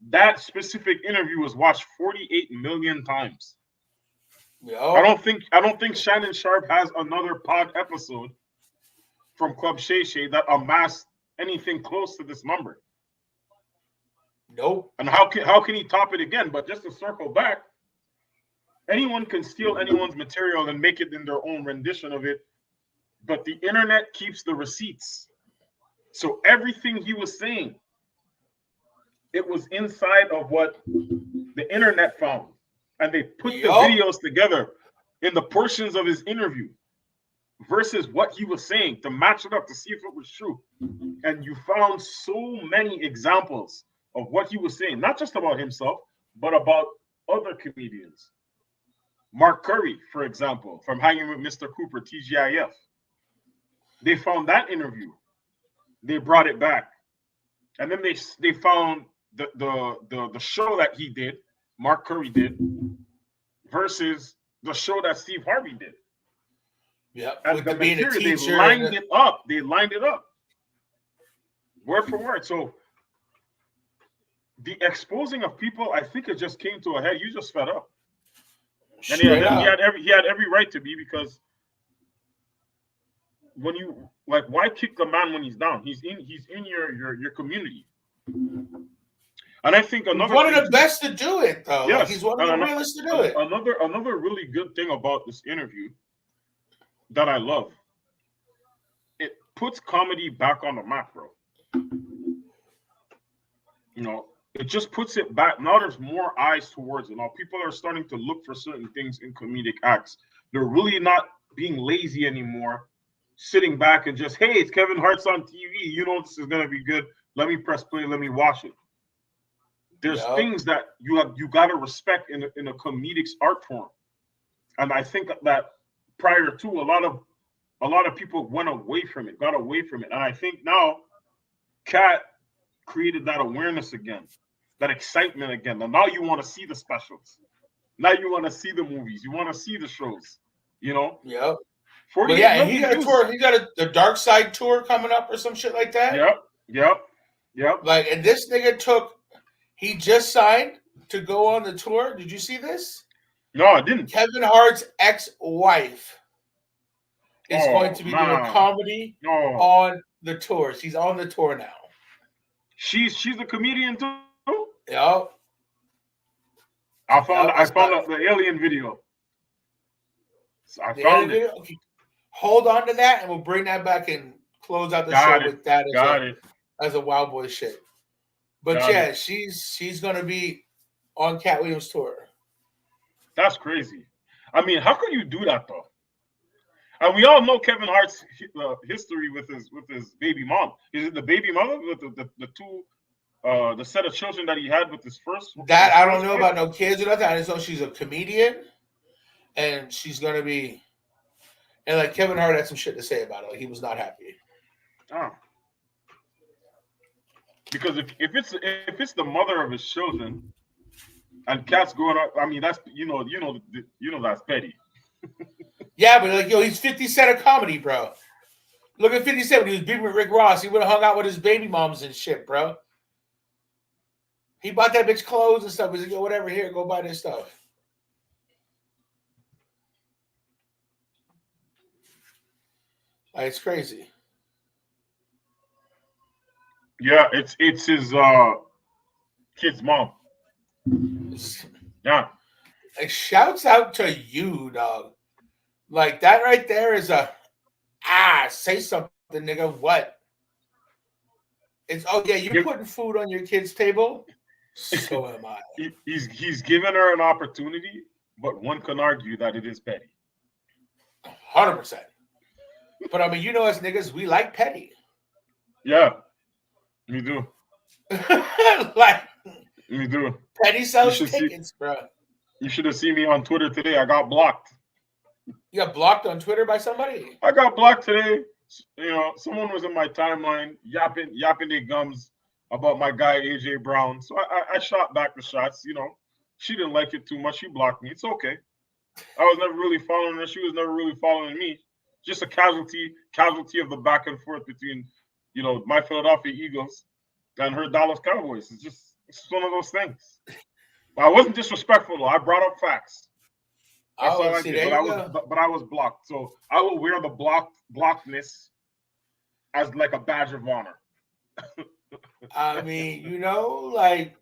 that specific interview was watched 48 million times. Yep. I don't think Shannon Sharp has another pod episode from Club Shay Shay that amassed anything close to this number. Nope. And how can he top it again? But just to circle back, anyone can steal anyone's material and make it in their own rendition of it, but the internet keeps the receipts. So everything he was saying, it was inside of what the internet found. And they put the videos together in the portions of his interview versus what he was saying to match it up to see if it was true. And you found so many examples of what he was saying, not just about himself, but about other comedians. Mark Curry, for example, from Hanging with Mr. Cooper, TGIF. They found that interview. They brought it back. And then they found the show that he did, Mark Curry did, versus the show that Steve Harvey did. Yeah, and the material, they lined it up. They lined it up, word for word. So the exposing of people, I think it just came to a head. You just fed up, and he had every right to be, because when you like, why kick the man when he's down? He's in your community. And I think another he's one of the best to do it, though. Yes, like, he's one of the realest to do it. Another really good thing about this interview that I love, it puts comedy back on the map, bro. You know, it just puts it back. Now there's more eyes towards it. Now people are starting to look for certain things in comedic acts. They're really not being lazy anymore, sitting back and just, hey, it's Kevin Hart's on TV. You know this is gonna be good. Let me press play. Let me watch it. There's things that you got to respect in a comedic art form, and I think that prior to a lot of people got away from it, and I think now Cat created that awareness again, that excitement again, and now you want to see the specials, now you want to see the movies, you want to see the shows, you know. Yep. 48 and he got a tour. He got the Dark Side tour coming up or some shit like that. Yep. Like, and this nigga he just signed to go on the tour. Did you see this? No, I didn't. Kevin Hart's ex-wife is going to be doing comedy on the tour. She's on the tour now. She's a comedian too? Yep. I found out the alien video. So I found it. Okay. Hold on to that, and we'll bring that back and close out the show with that as a Wild Boy shit. But she's gonna be on Cat Williams' tour. That's crazy. I mean, how could you do that though? And we all know Kevin Hart's history with his baby mom. Is it the baby mother with the two the set of children that he had with his first? That I don't know about no kids or nothing. I just know she's a comedian, and she's gonna be. And like Kevin Hart had some shit to say about it. Like he was not happy. Oh. Because if it's the mother of his children, and Cat's growing up, I mean that's that's petty. Yeah, but like he's 50 Cent of comedy, bro. Look at 50 Cent when he was beefing with Rick Ross. He would have hung out with his baby moms and shit, bro. He bought that bitch clothes and stuff. He's like, yo, whatever, here, go buy this stuff. Like, it's crazy. Yeah, it's his kid's mom. Yeah. Like, shouts out to you, dog. Like, that right there is say something, nigga. What? It's, oh, yeah, you're putting food on your kid's table? So am I. He's given her an opportunity, but one can argue that it is petty. 100%. But, I mean, you know us niggas, we like petty. Yeah, me do. Like, me do. Petty sells tickets, bro. You should have seen me on Twitter today. I got blocked. You got blocked on Twitter by somebody? I got blocked today. You know, someone was in my timeline yapping their gums about my guy AJ Brown. So I shot back the shots. You know, she didn't like it too much. She blocked me. It's okay. I was never really following her. She was never really following me. Just a casualty of the back and forth between, you know, my Philadelphia Eagles and her Dallas Cowboys. It's one of those things. But I wasn't disrespectful though. I brought up facts. That's all I did. But I was blocked. So I will wear the blockedness as like a badge of honor. I mean, you know, like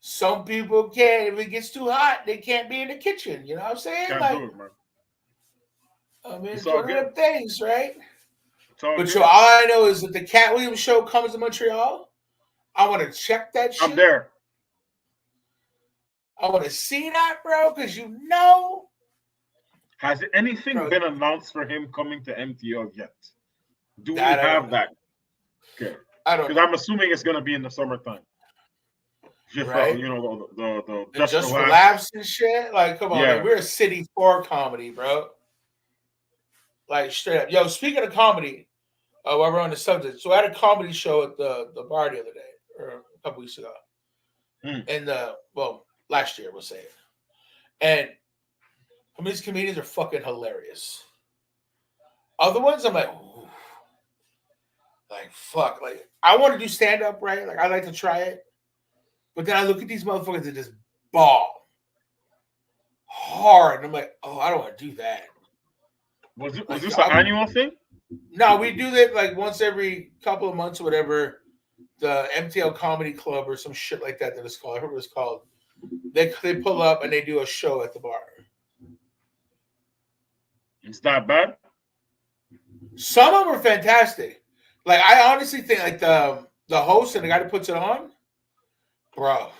some people can't, if it gets too hot, they can't be in the kitchen. You know what I'm saying? Can't like, do it, man. I mean, it's one of them things, right? But all I know is that the Cat Williams show comes to Montreal. I want to check that shit. I'm there. I want to see that, bro, because you know. Has anything been announced for him coming to MTL yet? Do we have that? Okay. I don't know. Because I'm assuming it's going to be in the summertime. Right? You know, the just for laughs and shit. Like, come on, man. We're a city for comedy, bro. Like, straight up. Yo, speaking of comedy, while we're on the subject, so I had a comedy show at the bar the other day, or a couple weeks ago. And last year, we'll say it. And some of these comedians are fucking hilarious. Other ones, I'm like, ooh. Like, fuck. Like, I want to do stand-up, right? Like, I like to try it. But then I look at these motherfuckers that just ball hard. And I'm like, oh, I don't want to do that. Was this an annual thing? No, we do that like once every couple of months or whatever. The MTL Comedy Club or some shit like that it's called. I heard what it's called. They pull up and they do a show at the bar. It's not bad. Some of them are fantastic. Like, I honestly think like the host and the guy that puts it on, bro,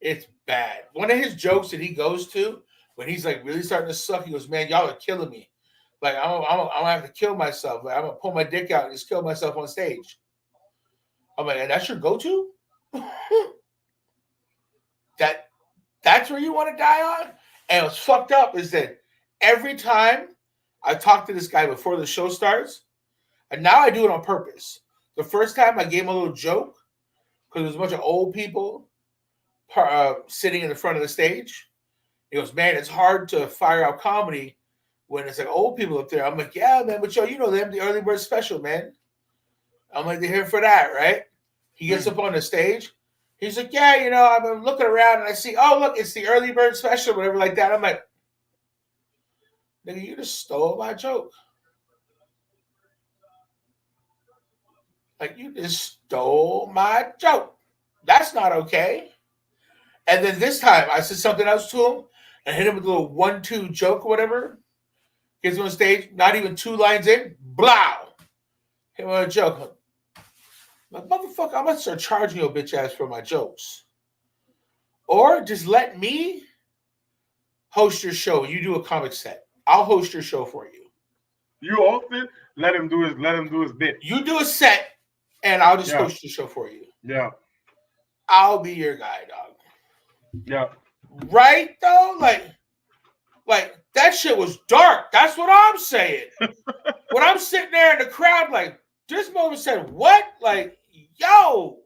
it's bad. One of his jokes that he goes to when he's like really starting to suck, he goes, "Man, y'all are killing me. Like, I'm gonna have to kill myself. Like, I'm gonna pull my dick out and just kill myself on stage." I'm like, and that's your go-to? That's where you want to die on? And what's fucked up is that every time I talk to this guy before the show starts, and now I do it on purpose. The first time I gave him a little joke because there was a bunch of old people sitting in the front of the stage. He goes, "Man, it's hard to fire out comedy when it's like old people up there." I'm like, "Yeah, man, but yo, you know them, the early bird special, man." I'm like, "They're here for that, right?" He gets up on the stage. He's like, "Yeah, you know, I'm looking around and I see, oh, look, it's the early bird special," whatever like that. I'm like, "Nigga, you just stole my joke. Like, you just stole my joke. That's not okay." And then this time, I said something else to him and hit him with a little 1-2 joke or whatever. Gets on stage, not even 2 lines in, blow. Hit him with a joke. Like, motherfucker, I'm going to start charging your bitch ass for my jokes. Or just let me host your show. You do a comic set. I'll host your show for you. You host it? Let him do his bit. You do a set, and I'll just host your show for you. Yeah. I'll be your guy, dog. Yeah. Right, though? Like that shit was dark. That's what I'm saying. When I'm sitting there in the crowd, like, this moment said, what? Like, yo,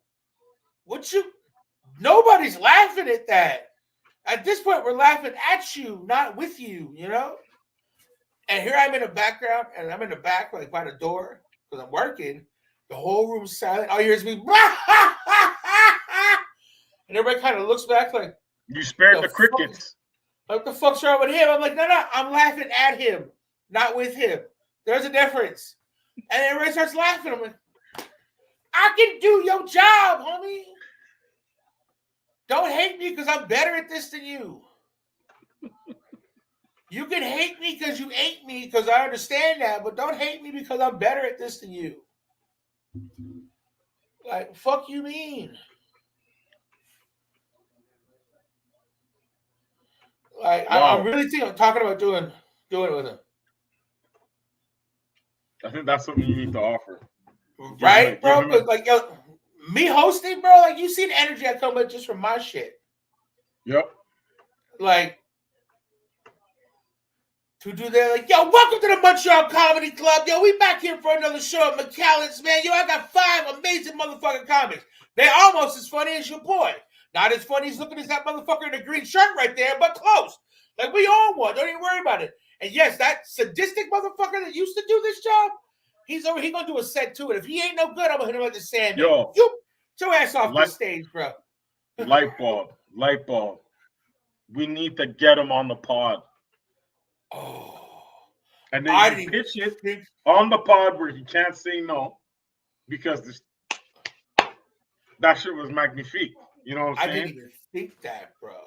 what you? Nobody's laughing at that. At this point, we're laughing at you, not with you, you know? And here I'm in the background, and I'm in the back, like by the door, because I'm working. The whole room's silent. All you hear is me, and everybody kind of looks back like, you spared the crickets. What the fuck's wrong with him? I'm like, no, I'm laughing at him, not with him. There's a difference. And everybody starts laughing. I'm like, I can do your job, homie. Don't hate me because I'm better at this than you. You can hate me because you ate me, because I understand that, but don't hate me because I'm better at this than you. Like, fuck you mean? Like, Wow. I'm really talking about doing it with him. I think that's something you need to offer. Right, bro? Because, like, yo, me hosting, bro, like, you see the energy I come with just from my shit. Yep. Like, to do that, like, yo, welcome to the Montreal Comedy Club. Yo, we back here for another show at McAllen's, man. Yo, I got 5 amazing motherfucking comics. They're almost as funny as your boy. Not as funny as looking at that motherfucker in the green shirt right there, but close. Like, we all one. Don't even worry about it. And yes, that sadistic motherfucker that used to do this job, he gonna do a set too. And if he ain't no good, I'm gonna hit him like the sand. Yo, get your ass off the stage, bro. Light bulb. We need to get him on the pod. Oh, and then you pitch it on the pod where he can't say no, because that shit was magnifique. You know what I'm saying? I didn't even think that, bro.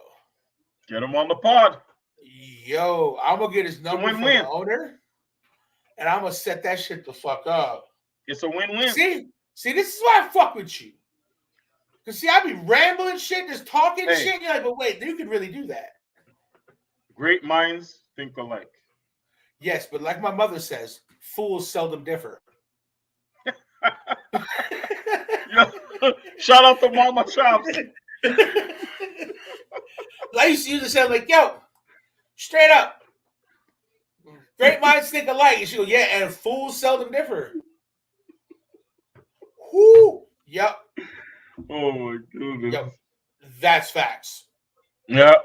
Get him on the pod. Yo, I'm gonna get his number from the owner, and I'm gonna set that shit the fuck up. It's a win-win. See, this is why I fuck with you. Cause see, I be rambling shit, just talking shit. You're like, but wait, you could really do that. Great minds think alike. Yes, but like my mother says, fools seldom differ. Shout out to Mama Chops. I used to say, like, yo, straight up. Great minds think alike. And she goes, yeah, and fools seldom differ. Whoo. Yep. Oh my goodness. Yep. That's facts. Yep.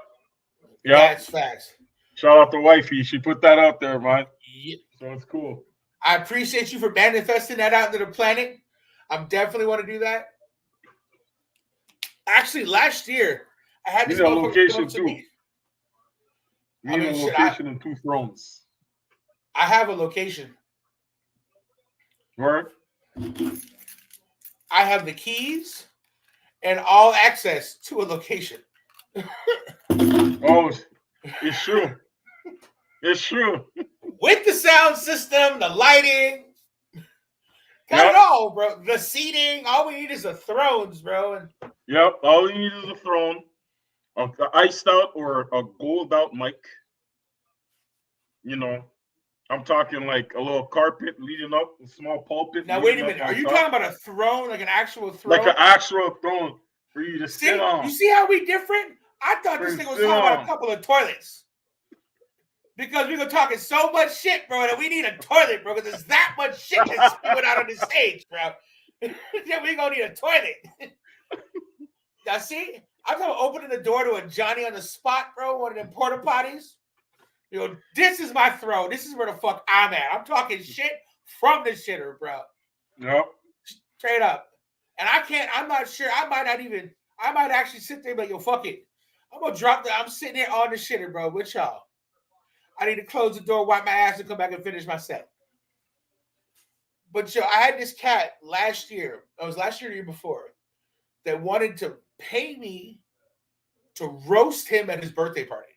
That's facts. Shout out to wifey. She put that out there, man. Yep. So it's cool. I appreciate you for manifesting that out into the planet. I definitely want to do that. Actually, last year, I had this location too. Me. We need a location and 2 thrones. I have a location. Right? I have the keys and all access to a location. Oh, it's true. It's true. With the sound system, the lighting, got it all, bro. The seating, all we need is the thrones, bro. And yep, all you need is a throne, an iced out or a gold out mic. You know, I'm talking like a little carpet leading up, a small pulpit. Now, wait a minute. Are you talking about a throne, like an actual throne? Like an actual throne for you to sit on. You see how we different? I thought this thing was talking about a couple of toilets. Because we were talking so much shit, bro, that we need a toilet, bro, because there's that much shit that's spewing out on the stage, bro. Yeah, we gonna need a toilet. Now, see, I'm talking about opening the door to a Johnny on the spot, bro, one of them porta potties. You know, this is my throne. This is where the fuck I'm at. I'm talking shit from the shitter, bro. Yep. Straight up. And I'm not sure. I might actually sit there and be like, yo, fuck it. I'm sitting there on the shitter, bro, with y'all. I need to close the door, wipe my ass, and come back and finish my set. But yo, I had this cat last year. It was last year or the year before that wanted to pay me to roast him at his birthday party.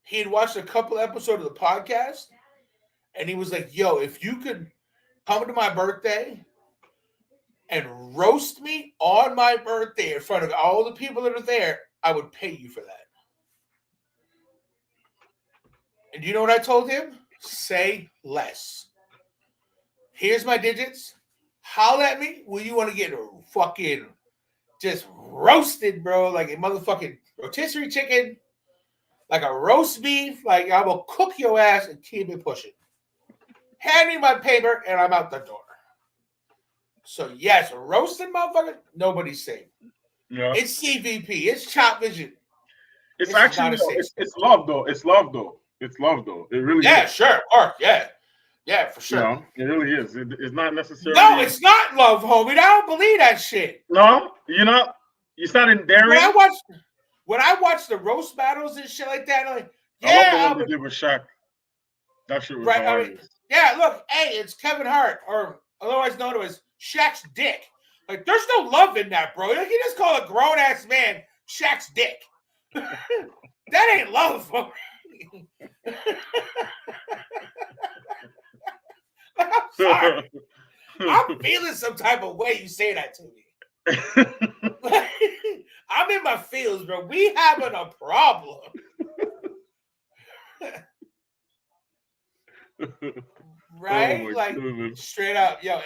He had watched a couple episodes of the podcast, and he was like, yo, if you could come to my birthday and roast me on my birthday in front of all the people that are there, I would pay you for that. And you know what I told him? Say less. Here's my digits. Holler at me when you want to get fucking just roasted, bro, like a motherfucking rotisserie chicken, like a roast beef. Like, I will cook your ass and keep it pushing. Hand me my paper and I'm out the door. So, yes, roasting motherfucker, nobody's safe. Yeah. It's CVP. It's Chopvision. It's actually, it's love, though. It's love, though. It's love, though. It really Yeah, is. sure, Mark. Yeah, for sure. You know, it really is. It's not necessarily. No, it's not love, homie. I don't believe that shit. No, you're not. It's not endearing. When I watch the roast battles and shit like that, I'm like, I love the yeah, one they did with Shaq. That shit was right. I mean, hilarious. yeah, look, hey, it's Kevin Hart, or otherwise known as Shaq's dick. Like, there's no love in that, bro. You just call a grown ass man Shaq's dick. That ain't love for me. I'm sorry. I'm feeling some type of way you say that to me. I'm in my feels, bro. We having a problem. Right? Oh, like goodness. straight up. Yo,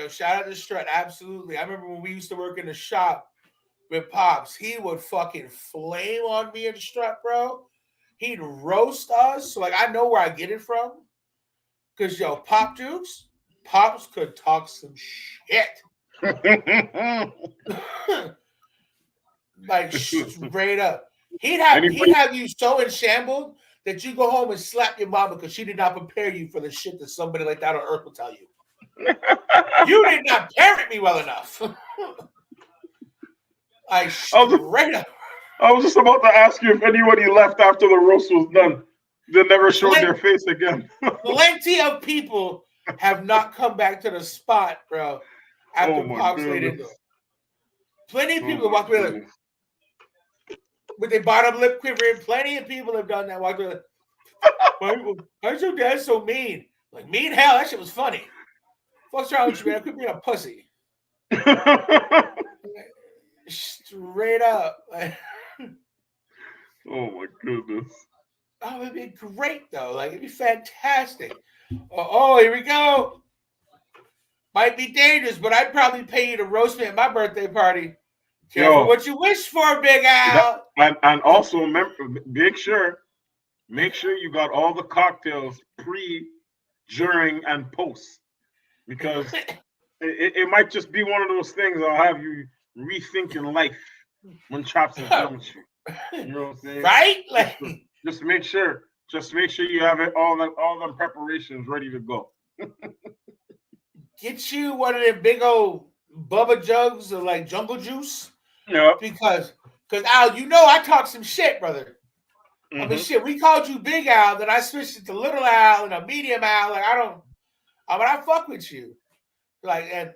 shout out to Strut. Absolutely. I remember when we used to work in the shop with Pops, he would fucking flame on me and Strut, bro. He'd roast us. So like I know where I get it from. Cause yo, Pops could talk some shit. Like straight up. He'd have you so enshambled that you go home and slap your mama because she did not prepare you for the shit that somebody like that on earth will tell you. You did not parent me well enough. Straight up. I was just about to ask you if anybody left after the roast was done. They never showed their face again. Plenty of people have not come back to the spot, bro, after Pops laid into it. Plenty of people walk away like, with their bottom lip quivering. Plenty of people have done that. Walk away like, why's your dad so mean? Like, mean hell, that shit was funny. What's wrong with you, man? I quit being a pussy. Straight up. Oh my goodness. Oh, it'd be great though. Like, it'd be fantastic. Oh, here we go. Might be dangerous, but I'd probably pay you to roast me at my birthday party. Careful what you wish for, Big Al. And also make sure you got all the cocktails pre, during, and post. Because it might just be one of those things that'll have you rethinking life when Chops is done with you. You know what I'm saying? Right? Like, just make sure you have all them preparations ready to go. Get you one of them big old Bubba jugs of like jungle juice. Yeah. Because Al, you know I talk some shit, brother. I mean, shit, we called you Big Al, then I switched it to Little Al and a Medium Al. Like, I fuck with you. Like, and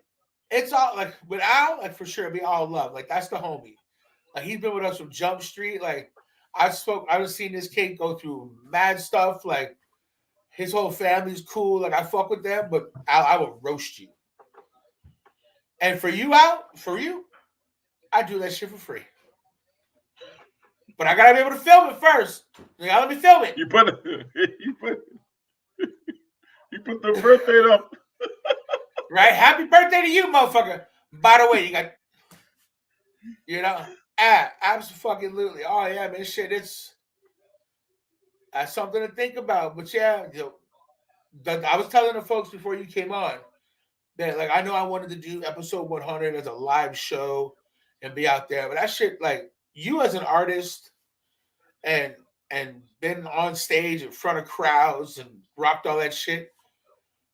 it's all, like, with Al, like, for sure, it'd be all love. Like, that's the homie. Like, he's been with us from Jump Street. Like, I've seen this kid go through mad stuff. Like, his whole family's cool. Like, I fuck with them, but Al, I will roast you. And for you, Al, I do that shit for free. But I gotta be able to film it first. You gotta let me film it. You put the birthday up. Right? Happy birthday to you, motherfucker. By the way, you got, absolutely. Oh yeah, man, shit. That's something to think about. But yeah, I was telling the folks before you came on that, like, I know I wanted to do episode 100 as a live show and be out there, but that shit, like, you as an artist and been on stage in front of crowds and rocked all that shit,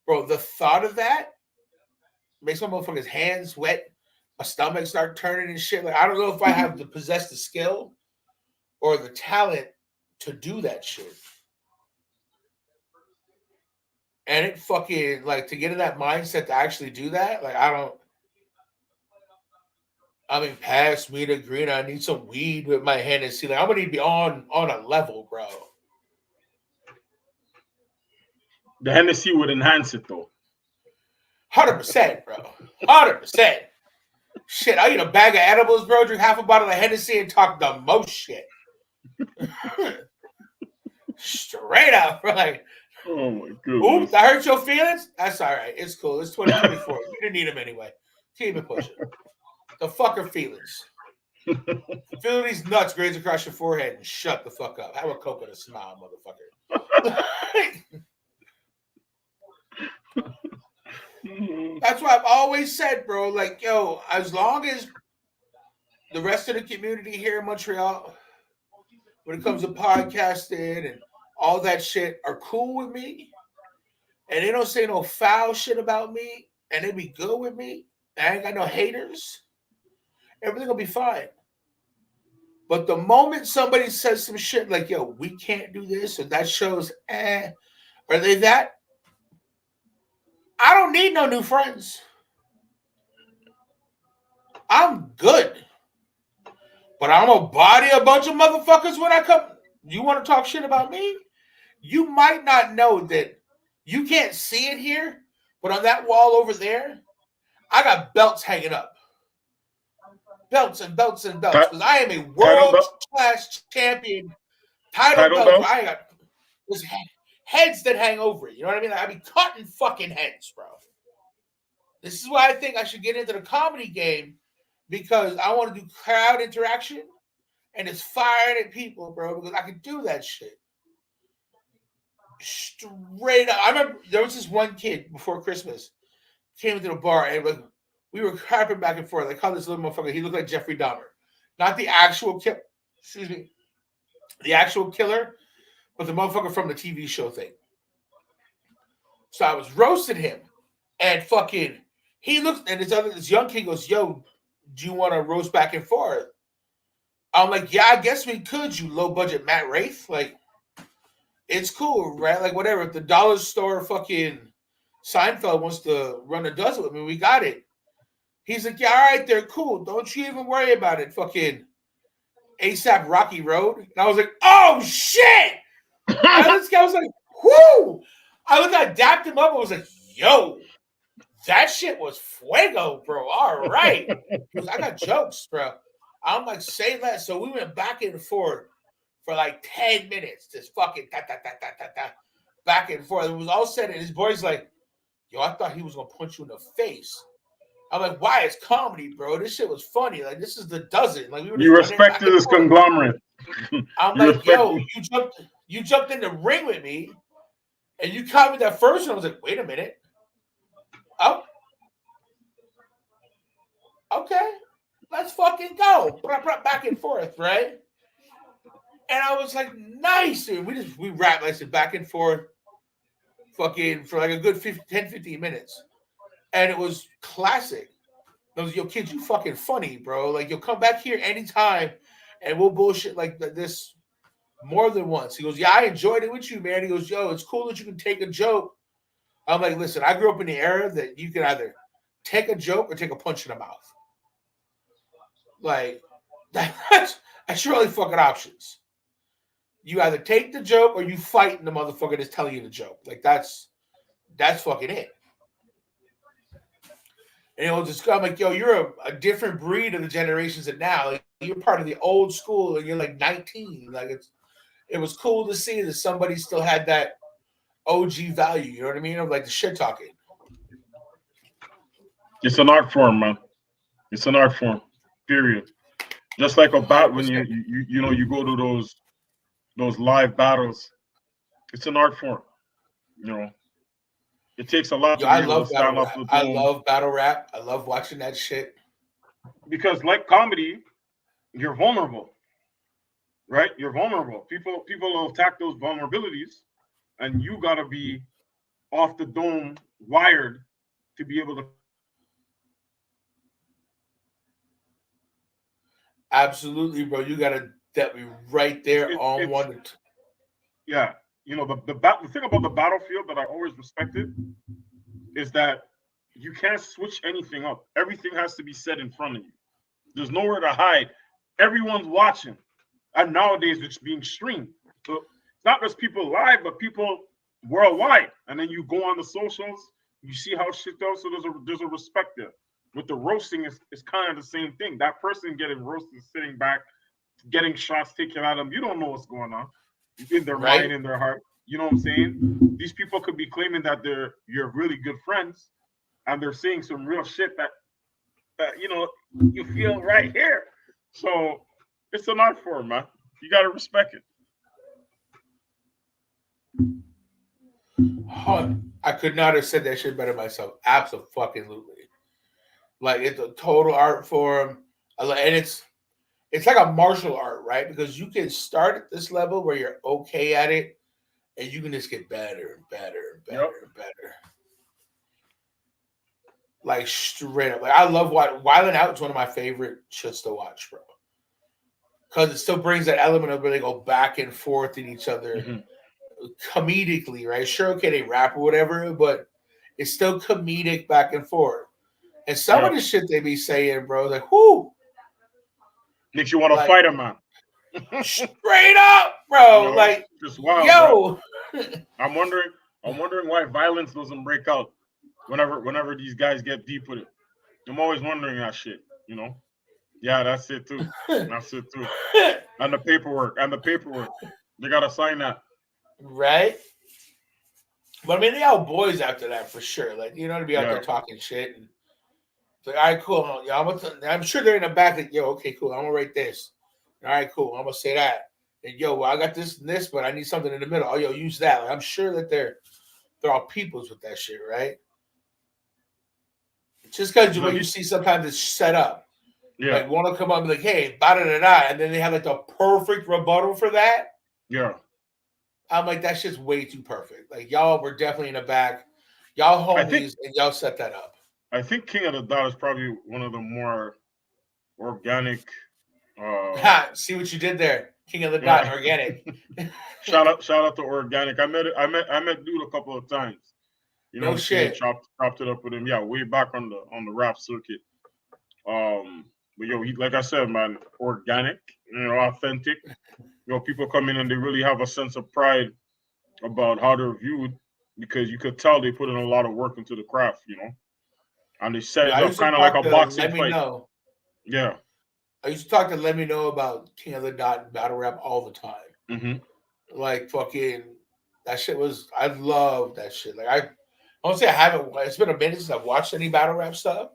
bro, the thought of that makes my motherfucker's hands wet, my stomach start turning and shit. Like, I don't know if I have to possess the skill or the talent to do that shit. And it fucking, like, to get in that mindset to actually do that, like, pass me the green. I need some weed with my Hennessy. Like, I'm gonna need to be on a level, bro. The Hennessy would enhance it, though. 100%, bro. 100%. Shit, I eat a bag of edibles, bro. Drink half a bottle of Hennessy and talk the most shit. Straight up, bro. Like, oh my goodness. Oops, I hurt your feelings? That's all right. It's cool. It's 2024. You didn't need them anyway. Keep it pushing. The fucker feelings. Feel these nuts graze across your forehead and shut the fuck up. Have a Coke and a smile, motherfucker. That's why I've always said, bro, like, yo, as long as the rest of the community here in Montreal, when it comes to podcasting and all that shit are cool with me, and they don't say no foul shit about me, and they be good with me, and I ain't got no haters, everything will be fine. But the moment somebody says some shit like, yo, we can't do this, or that shows, are they that? I don't need no new friends. I'm good. But I'm gonna body a bunch of motherfuckers when I come. You want to talk shit about me? You might not know that you can't see it here, but on that wall over there, I got belts hanging up. Belts and belts and belts. Because I am a Title belt? world-class champion. Title belts. belts? I got those heads that hang over it. You know what I mean? Like, I be cutting fucking heads, bro. This is why I think I should get into the comedy game, because I want to do crowd interaction and it's firing at people, bro, because I can do that shit. Straight up. I remember there was this one kid before Christmas came into the bar and like we were crapping back and forth. I called this little motherfucker. He looked like Jeffrey Dahmer. Not the actual killer. Excuse me. The actual killer, but the motherfucker from the TV show thing. So I was roasting him, and fucking he looks, and this young kid goes, "Yo, do you want to roast back and forth?" I'm like, "Yeah, I guess we could. You low budget Matt Wraith, like, it's cool, right? Like, whatever. If the dollar store fucking Seinfeld wants to run a dozen with me, we got it." He's like, "Yeah, all right, they're cool. Don't you even worry about it." Fucking ASAP Rocky Road, and I was like, "Oh shit!" This guy was like, "Whoo!" I looked, I dapped him up. I was like, "Yo, that shit was fuego, bro. All right." He goes, "I got jokes, bro." I'm like, "Say less." So we went back and forth for like 10 minutes. Just fucking back and forth. It was all said, and his boy's like, "Yo, I thought he was gonna punch you in the face." I'm like, "Why? It's comedy, bro. This shit was funny. Like, this is the dozen. Like, we were You respected this conglomerate. I'm like, "Yo, you jumped in the ring with me, and you caught me that first one." I was like, "Wait a minute. Oh, okay, let's fucking go." Back and forth, right? And I was like, "Nice, dude." We rap, like I said, back and forth, fucking for like a good 10-15 minutes. And it was classic. I was, "Yo, kid, you fucking funny, bro. Like, you'll come back here anytime and we'll bullshit like this more than once." He goes, "Yeah, I enjoyed it with you, man." He goes, "Yo, it's cool that you can take a joke." I'm like, "Listen, I grew up in the era that you can either take a joke or take a punch in the mouth. Like, that's your only fucking options. You either take the joke or you fight the motherfucker that's telling you the joke. Like, that's fucking it." And it was just, I'm like, "Yo, you're a different breed of the generations that now. Like, you're part of the old school and you're like 19. Like, it was cool to see that somebody still had that OG value, you know what I mean? Of like the shit talking." It's an art form, man. It's an art form. Period. Just like a bat, when you go to those live battles, it's an art form. You know, it takes a lot Yo, to I be able love to battle stand rap. up to the I tone. love battle rap. I love watching that shit. Because like comedy, you're vulnerable, right? You're vulnerable. People will attack those vulnerabilities, and you gotta be off the dome wired to be able to. Absolutely, bro. You gotta that be right there on It's one. yeah. You know, the thing about the battlefield that I always respected is that you can't switch anything up. Everything has to be said in front of you. There's nowhere to hide. Everyone's watching. And nowadays it's being streamed. So it's not just people live, but people worldwide. And then you go on the socials, you see how shit goes. So there's a respect there. With the roasting, it's kind of the same thing. That person getting roasted, sitting back, getting shots taken at them, you don't know what's going on in their mind, in their heart. You know what I'm saying? These people could be claiming that you're really good friends, and they're saying some real shit that you feel right here. So it's an art form, man. You gotta respect it. I could not have said that shit better myself. Absolutely. Like, it's a total art form. And it's like a martial art, right? Because you can start at this level where you're okay at it, and you can just get better and better and better and better. Like straight up. Like I love Wildin' Out is one of my favorite shits to watch, bro. Because it still brings that element of where they go back and forth in each other comedically, right? Sure, okay, they rap or whatever, but it's still comedic back and forth. And some of the shit they be saying, bro, like, whoo. Makes you want to fight him, man. Straight up, bro. You know, like, just wild, yo. Bro. I'm wondering why violence doesn't break out whenever these guys get deep with it. I'm always wondering that shit, you know? Yeah, that's it too. That's it too. And the paperwork. They gotta sign that. Right? But I mean, they all boys after that for sure. Like, you know, to be out there talking shit. And it's like, all right, cool. I'm sure they're in the back. Like, yo, okay, cool. I'm gonna write this. All right, cool. I'm gonna say that. And yo, well, I got this and this, but I need something in the middle. Oh, yo, use that. Like, I'm sure that they're all peoples with that shit, right? Just because when you see sometimes it's set up. Yeah. Like one will come up and be like, hey, da-da-da-da, and then they have like the perfect rebuttal for that. Yeah. I'm like, that shit's way too perfect. Like y'all were definitely in the back. Y'all homies and y'all set that up. I think King of the Dot is probably one of the more organic. See what you did there, King of the Dot, organic. shout out to organic. I met dude a couple of times. You know, no shit. Chopped it up with him. Yeah, way back on the rap circuit. But yo, like I said, man, organic, you know, authentic. You know, people come in and they really have a sense of pride about how they're viewed because you could tell they put in a lot of work into the craft, you know. And they set it up kind of like a boxing fight. Know. Yeah. I used to talk to Let Me Know about King of the Dot and battle rap all the time. Mm-hmm. Like fucking that shit was. I love that shit. Like I won't say I haven't. It's been a minute since I've watched any battle rap stuff,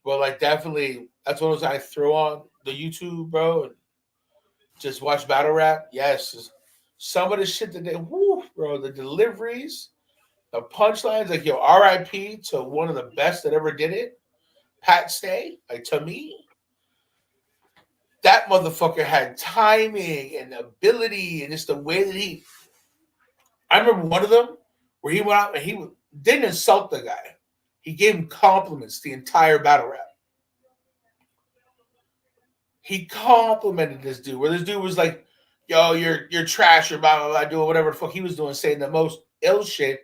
but like definitely that's one of those I throw on the YouTube, bro, and just watch battle rap. Yes, some of the shit that they, woo, bro, the deliveries, the punchlines, like yo, R.I.P. to one of the best that ever did it, Pat Stay. Like to me. That motherfucker had timing and ability and just the way that I remember one of them where he went out and he didn't insult the guy. He gave him compliments the entire battle rap. He complimented this dude where this dude was like, yo, you're trash or blah, blah, blah, doing whatever the fuck he was doing, saying the most ill shit.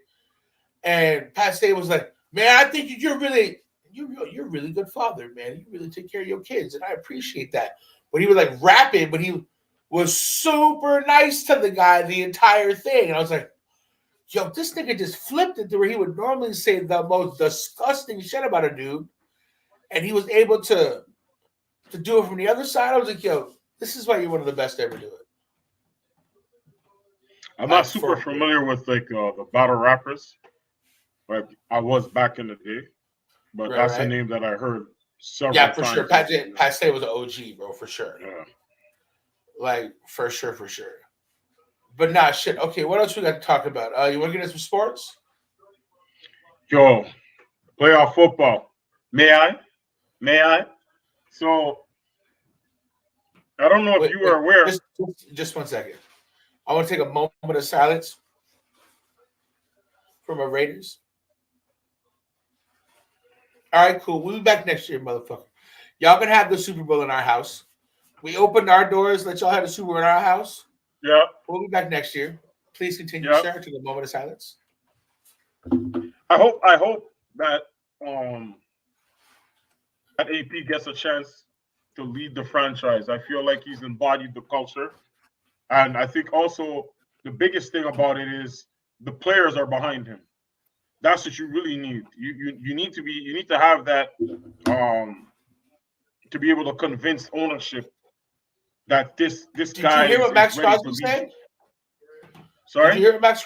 And Pat Stay was like, man, I think you're really good father, man. You really take care of your kids. And I appreciate that. But he was like rapping, but he was super nice to the guy the entire thing. And I was like, yo, this nigga just flipped it to where he would normally say the most disgusting shit about a dude. And he was able to do it from the other side. I was like, yo, this is why you're one of the best to ever do it. I'm not super familiar with like the battle rappers. Like I was back in the day. But that's a name that I heard several times. Yeah, for sure. Pat Stay was an OG, bro, for sure. Yeah. Like, for sure. But nah, shit. Okay, what else we got to talk about? You want to get into some sports? Yo, playoff football. May I? So, I don't know if you are aware. Just 1 second. I want to take a moment of silence from our Raiders. All right, cool. We'll be back next year, motherfucker. Y'all gonna have the Super Bowl in our house. We opened our doors, let y'all have the Super Bowl in our house. Yeah. We'll be back next year. Please continue, sir, to the moment of silence. I hope that that AP gets a chance to lead the franchise. I feel like he's embodied the culture. And I think also the biggest thing about it is the players are behind him. That's what you really need. You need to have that to be able to convince ownership that this guy. Did you hear what Max Crosby said? Sorry? Did you hear what Max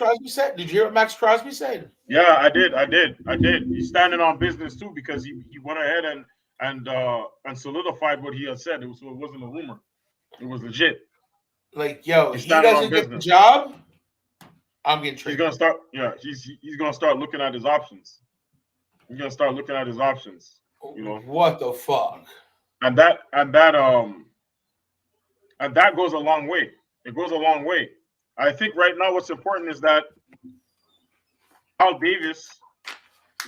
Crosby said? Yeah, I did. He's standing on business too because he went ahead and solidified what he had said. So it wasn't a rumor. It was legit. Like, yo, he doesn't get the job. I'm getting traded. He's gonna start. Yeah, he's gonna start looking at his options. He's gonna start looking at his options. You know what the fuck? And that goes a long way. It goes a long way. I think right now what's important is that Al Davis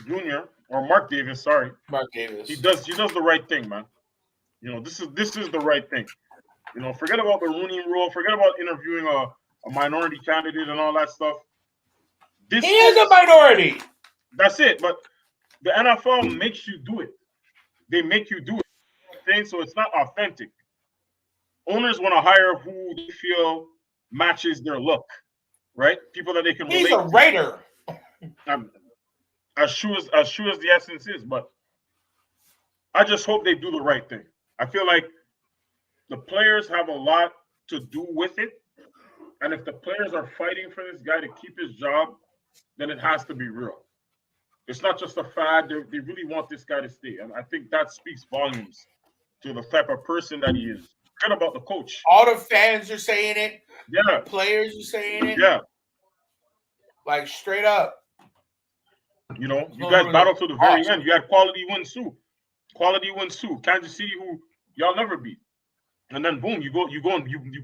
Jr. or Mark Davis, sorry, Mark Davis. he does the right thing, man. You know, this is the right thing. You know, forget about the Rooney Rule, forget about interviewing a minority candidate and all that stuff. He is a minority. That's it. But the NFL makes you do it. They make you do it. So it's not authentic. Owners want to hire who they feel matches their look, right? People that they can He's relate a Raider. As true as the essence is, but I just hope they do the right thing. I feel like the players have a lot to do with it, and if the players are fighting for this guy to keep his job, then it has to be real. It's not just a fad. They really want this guy to stay, and I think that speaks volumes to the type of person that he is. Forget about the coach. All the fans are saying it. Yeah. The players are saying it. Yeah. Like straight up. You know, you guys battled to the very end. You had quality wins too. Kansas City, who y'all never beat, and then boom, you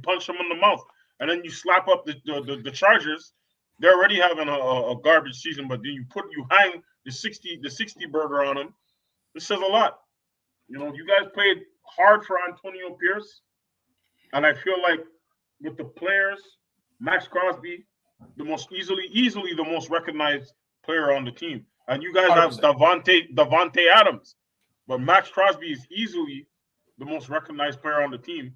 punch them in the mouth, and then you slap up the Chargers. They're already having a garbage season, but then you hang the 60 burger on them. This says a lot. You know, you guys played hard for Antonio Pierce, and I feel like with the players, Max Crosby, the most easily the most recognized player on the team, and you guys 100%. Have Davante Adams, but Max Crosby is easily the most recognized player on the team,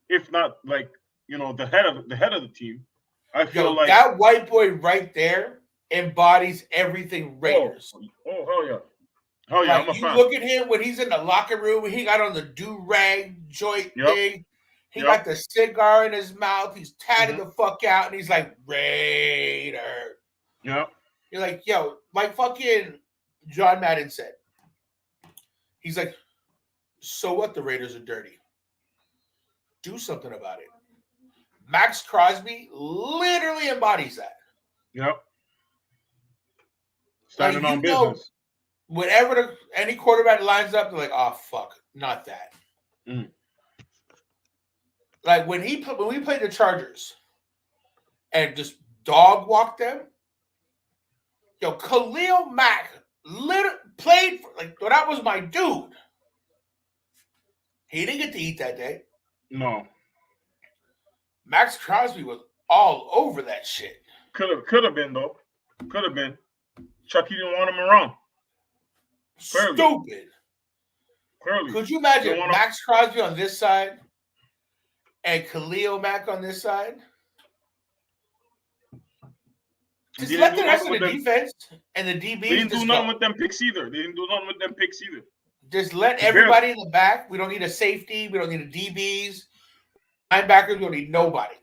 if not like the head of the team. I feel like that white boy right there embodies everything Raiders. Oh hell yeah. Hell yeah, like, I'm a fan. Look at him when he's in the locker room. He got on the do-rag joint thing. He got the cigar in his mouth. He's tatted the fuck out, and he's like, Raider. Yeah. You're like, yo, like fucking John Madden said. He's like, so what? The Raiders are dirty. Do something about it. Max Crosby literally embodies that. Yep. Standing on business. Whenever any quarterback lines up, they're like, oh, fuck, not that. Mm. Like when we played the Chargers and just dog walked them, yo, Khalil Mack played for, that was my dude. He didn't get to eat that day. No. Max Crosby was all over that shit. Could have been though. Could have been. Chucky didn't want him around. Clearly. Stupid. Clearly. Could you imagine Max Crosby on this side and Khalil Mack on this side? Just let the rest of the defense and the DBs. They didn't do nothing with them picks either. Just let everybody in the back. We don't need a safety. We don't need a DBs. Linebackers, we don't need nobody.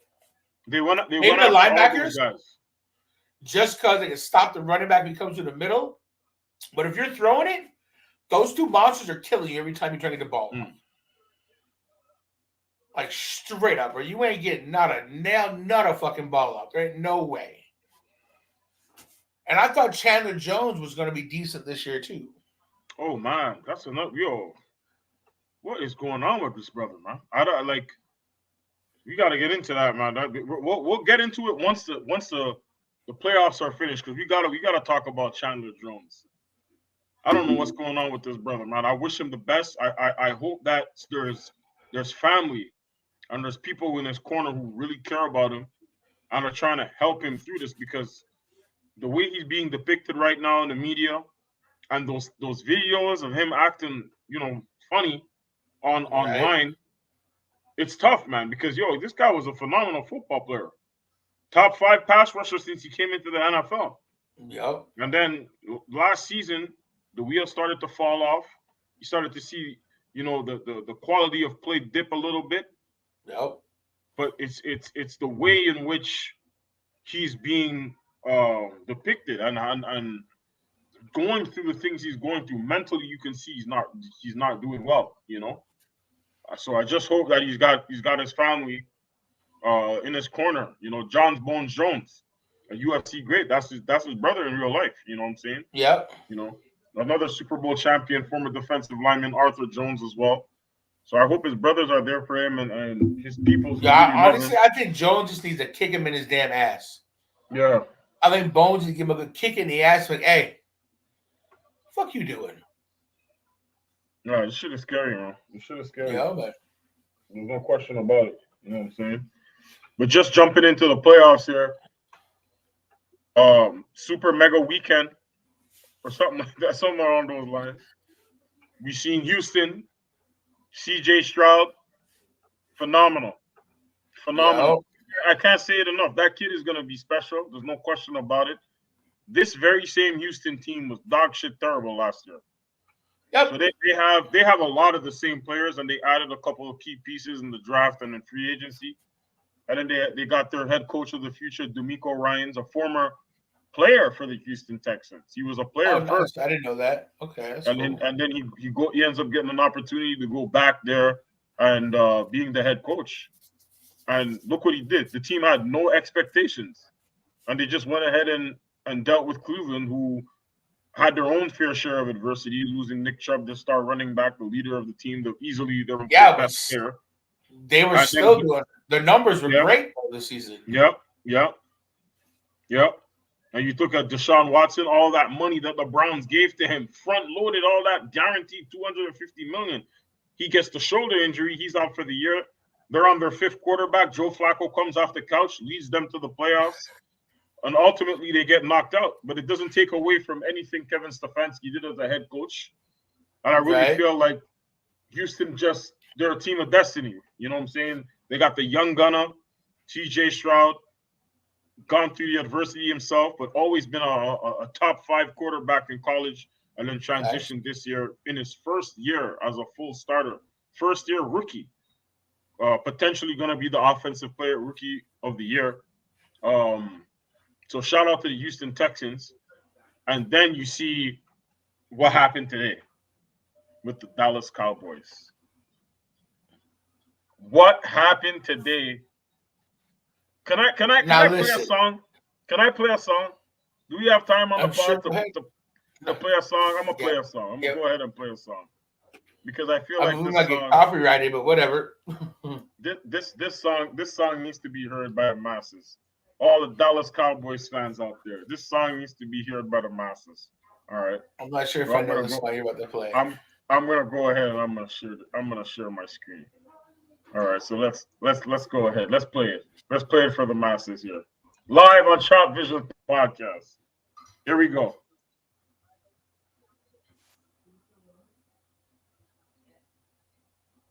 They want the linebackers just because they can stop the running back when he comes to the middle. But if you're throwing it, those two monsters are killing you every time you're trying to get the ball. Like straight up, or you ain't getting not a fucking ball up. There ain't no way. And I thought Chandler Jones was going to be decent this year too. Oh man, that's enough. Yo, what is going on with this brother, man? I don't like. We got to get into that, man. We'll get into it once the playoffs are finished, because we gotta talk about Chandler Jones. I don't know what's going on with this brother, man. I wish him the best. I hope that there's family and there's people in his corner who really care about him and are trying to help him through this, because the way he's being depicted right now in the media and those videos of him acting, funny online, it's tough, man, because this guy was a phenomenal football player. Top 5 pass rusher since he came into the NFL. Yep. And then last season, the wheels started to fall off. You started to see, the quality of play dip a little bit. Yep. But it's the way in which he's being depicted and going through the things he's going through mentally. You can see he's not doing well. So I just hope that he's got his family in his corner. John Bones Jones, a UFC great. That's his brother in real life. You know what I'm saying? Yep. Another Super Bowl champion, former defensive lineman Arthur Jones as well. So I hope his brothers are there for him and his people. Yeah, honestly, I think Jones just needs to kick him in his damn ass. Yeah. I think Bones needs to give him a good kick in the ass. Like, hey, fuck you doing? No, this shit is scary, man. This shit is scary. Yeah, but there's no question about it. You know what I'm saying? But just jumping into the playoffs here, super mega weekend or something like that, something along those lines. We seen Houston, CJ Stroud, phenomenal. Phenomenal. Yep. I can't say it enough. That kid is gonna be special. There's no question about it. This very same Houston team was dog shit terrible last year. Yep. So they have a lot of the same players, and they added a couple of key pieces in the draft and in free agency. And then they got their head coach of the future, D'Amico Ryans, a former player for the Houston Texans. He was a player first. Nice. I didn't know that. Okay. And then he ends up getting an opportunity to go back there and being the head coach. And look what he did. The team had no expectations, and they just went ahead and dealt with Cleveland, who had their own fair share of adversity, losing Nick Chubb, the star running back, the leader of the team, easily their best player. They were still doing. Their numbers were great this season. Yep. And you look at Deshaun Watson, all that money that the Browns gave to him, front-loaded all that, guaranteed $250 million. He gets the shoulder injury. He's out for the year. They're on their fifth quarterback. Joe Flacco comes off the couch, leads them to the playoffs, and ultimately they get knocked out. But it doesn't take away from anything Kevin Stefanski did as a head coach. And I really feel like Houston they're a team of destiny. You know what I'm saying? They got the young gunner, CJ Stroud, gone through the adversity himself, but always been a top 5 quarterback in college, and then transitioned this year in his first year as a full starter. First year rookie. Potentially going to be the offensive player rookie of the year. So shout out to the Houston Texans. And then you see what happened today with the Dallas Cowboys. What happened today? Can I play a song? Can I play a song? Do we have time on the pod to play a song? I'm gonna play a song. I'm gonna go ahead and play a song because I feel like this song, get copyrighted, but whatever. this song needs to be heard by the masses. All the Dallas Cowboys fans out there, this song needs to be heard by the masses. All right. I'm not sure if I know the song you're about to play. I'm gonna go ahead and I'm gonna share my screen. All right, so let's go ahead. Let's play it. Let's play it for the masses here. Live on Chopvision podcast. Here we go.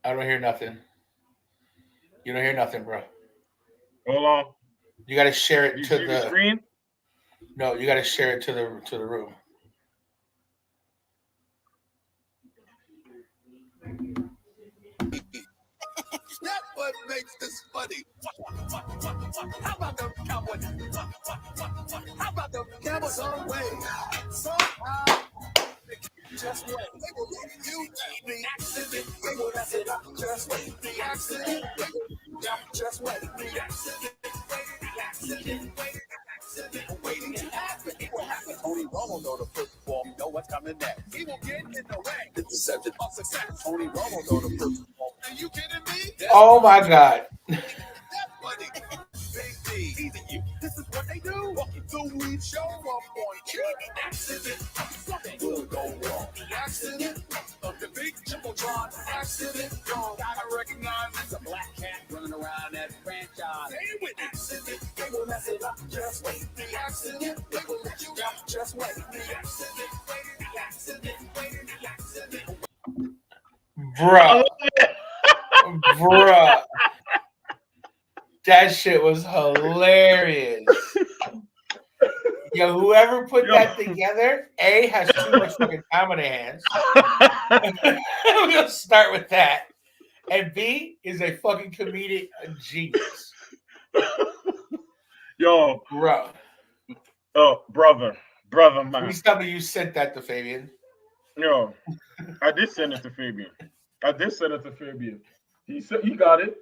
I don't hear nothing. You don't hear nothing, bro. Hold on. You got to share it to the screen. No, you got to share it to the room. That's what makes this funny. How about the Cowboys? How about the Cowboys all the way? Somehow, just wait. They will let you the accident. They will mess it up. Just wait. The accident. Just wait. The accident. The accident. Waiting to happen. It will happen. Tony Romo know the football. Know what's coming next. He will get in the way. The deception of success. Tony Romo know the football. Are you kidding me? Oh my God. That funny. Easy you. This is what they do. Walking through, we show up on cue. Accident. Something will go wrong. The accident of the big Jumbotron. Accident. Y'all gotta recognize it's a black cat running around that franchise. Say it with accident. They will mess it up. Just wait. The accident. They will let you down. Just wait. The accident. The accident. The accident. Bruh. Bruh. That shit was hilarious. Yo, whoever put that together, A, has too much fucking time on their hands. We're gonna start with that. And B, is a fucking comedic genius. Yo, bro. Oh, brother, man. Please tell me you sent that to Fabian. Yo, I did send it to Fabian. He said he got it.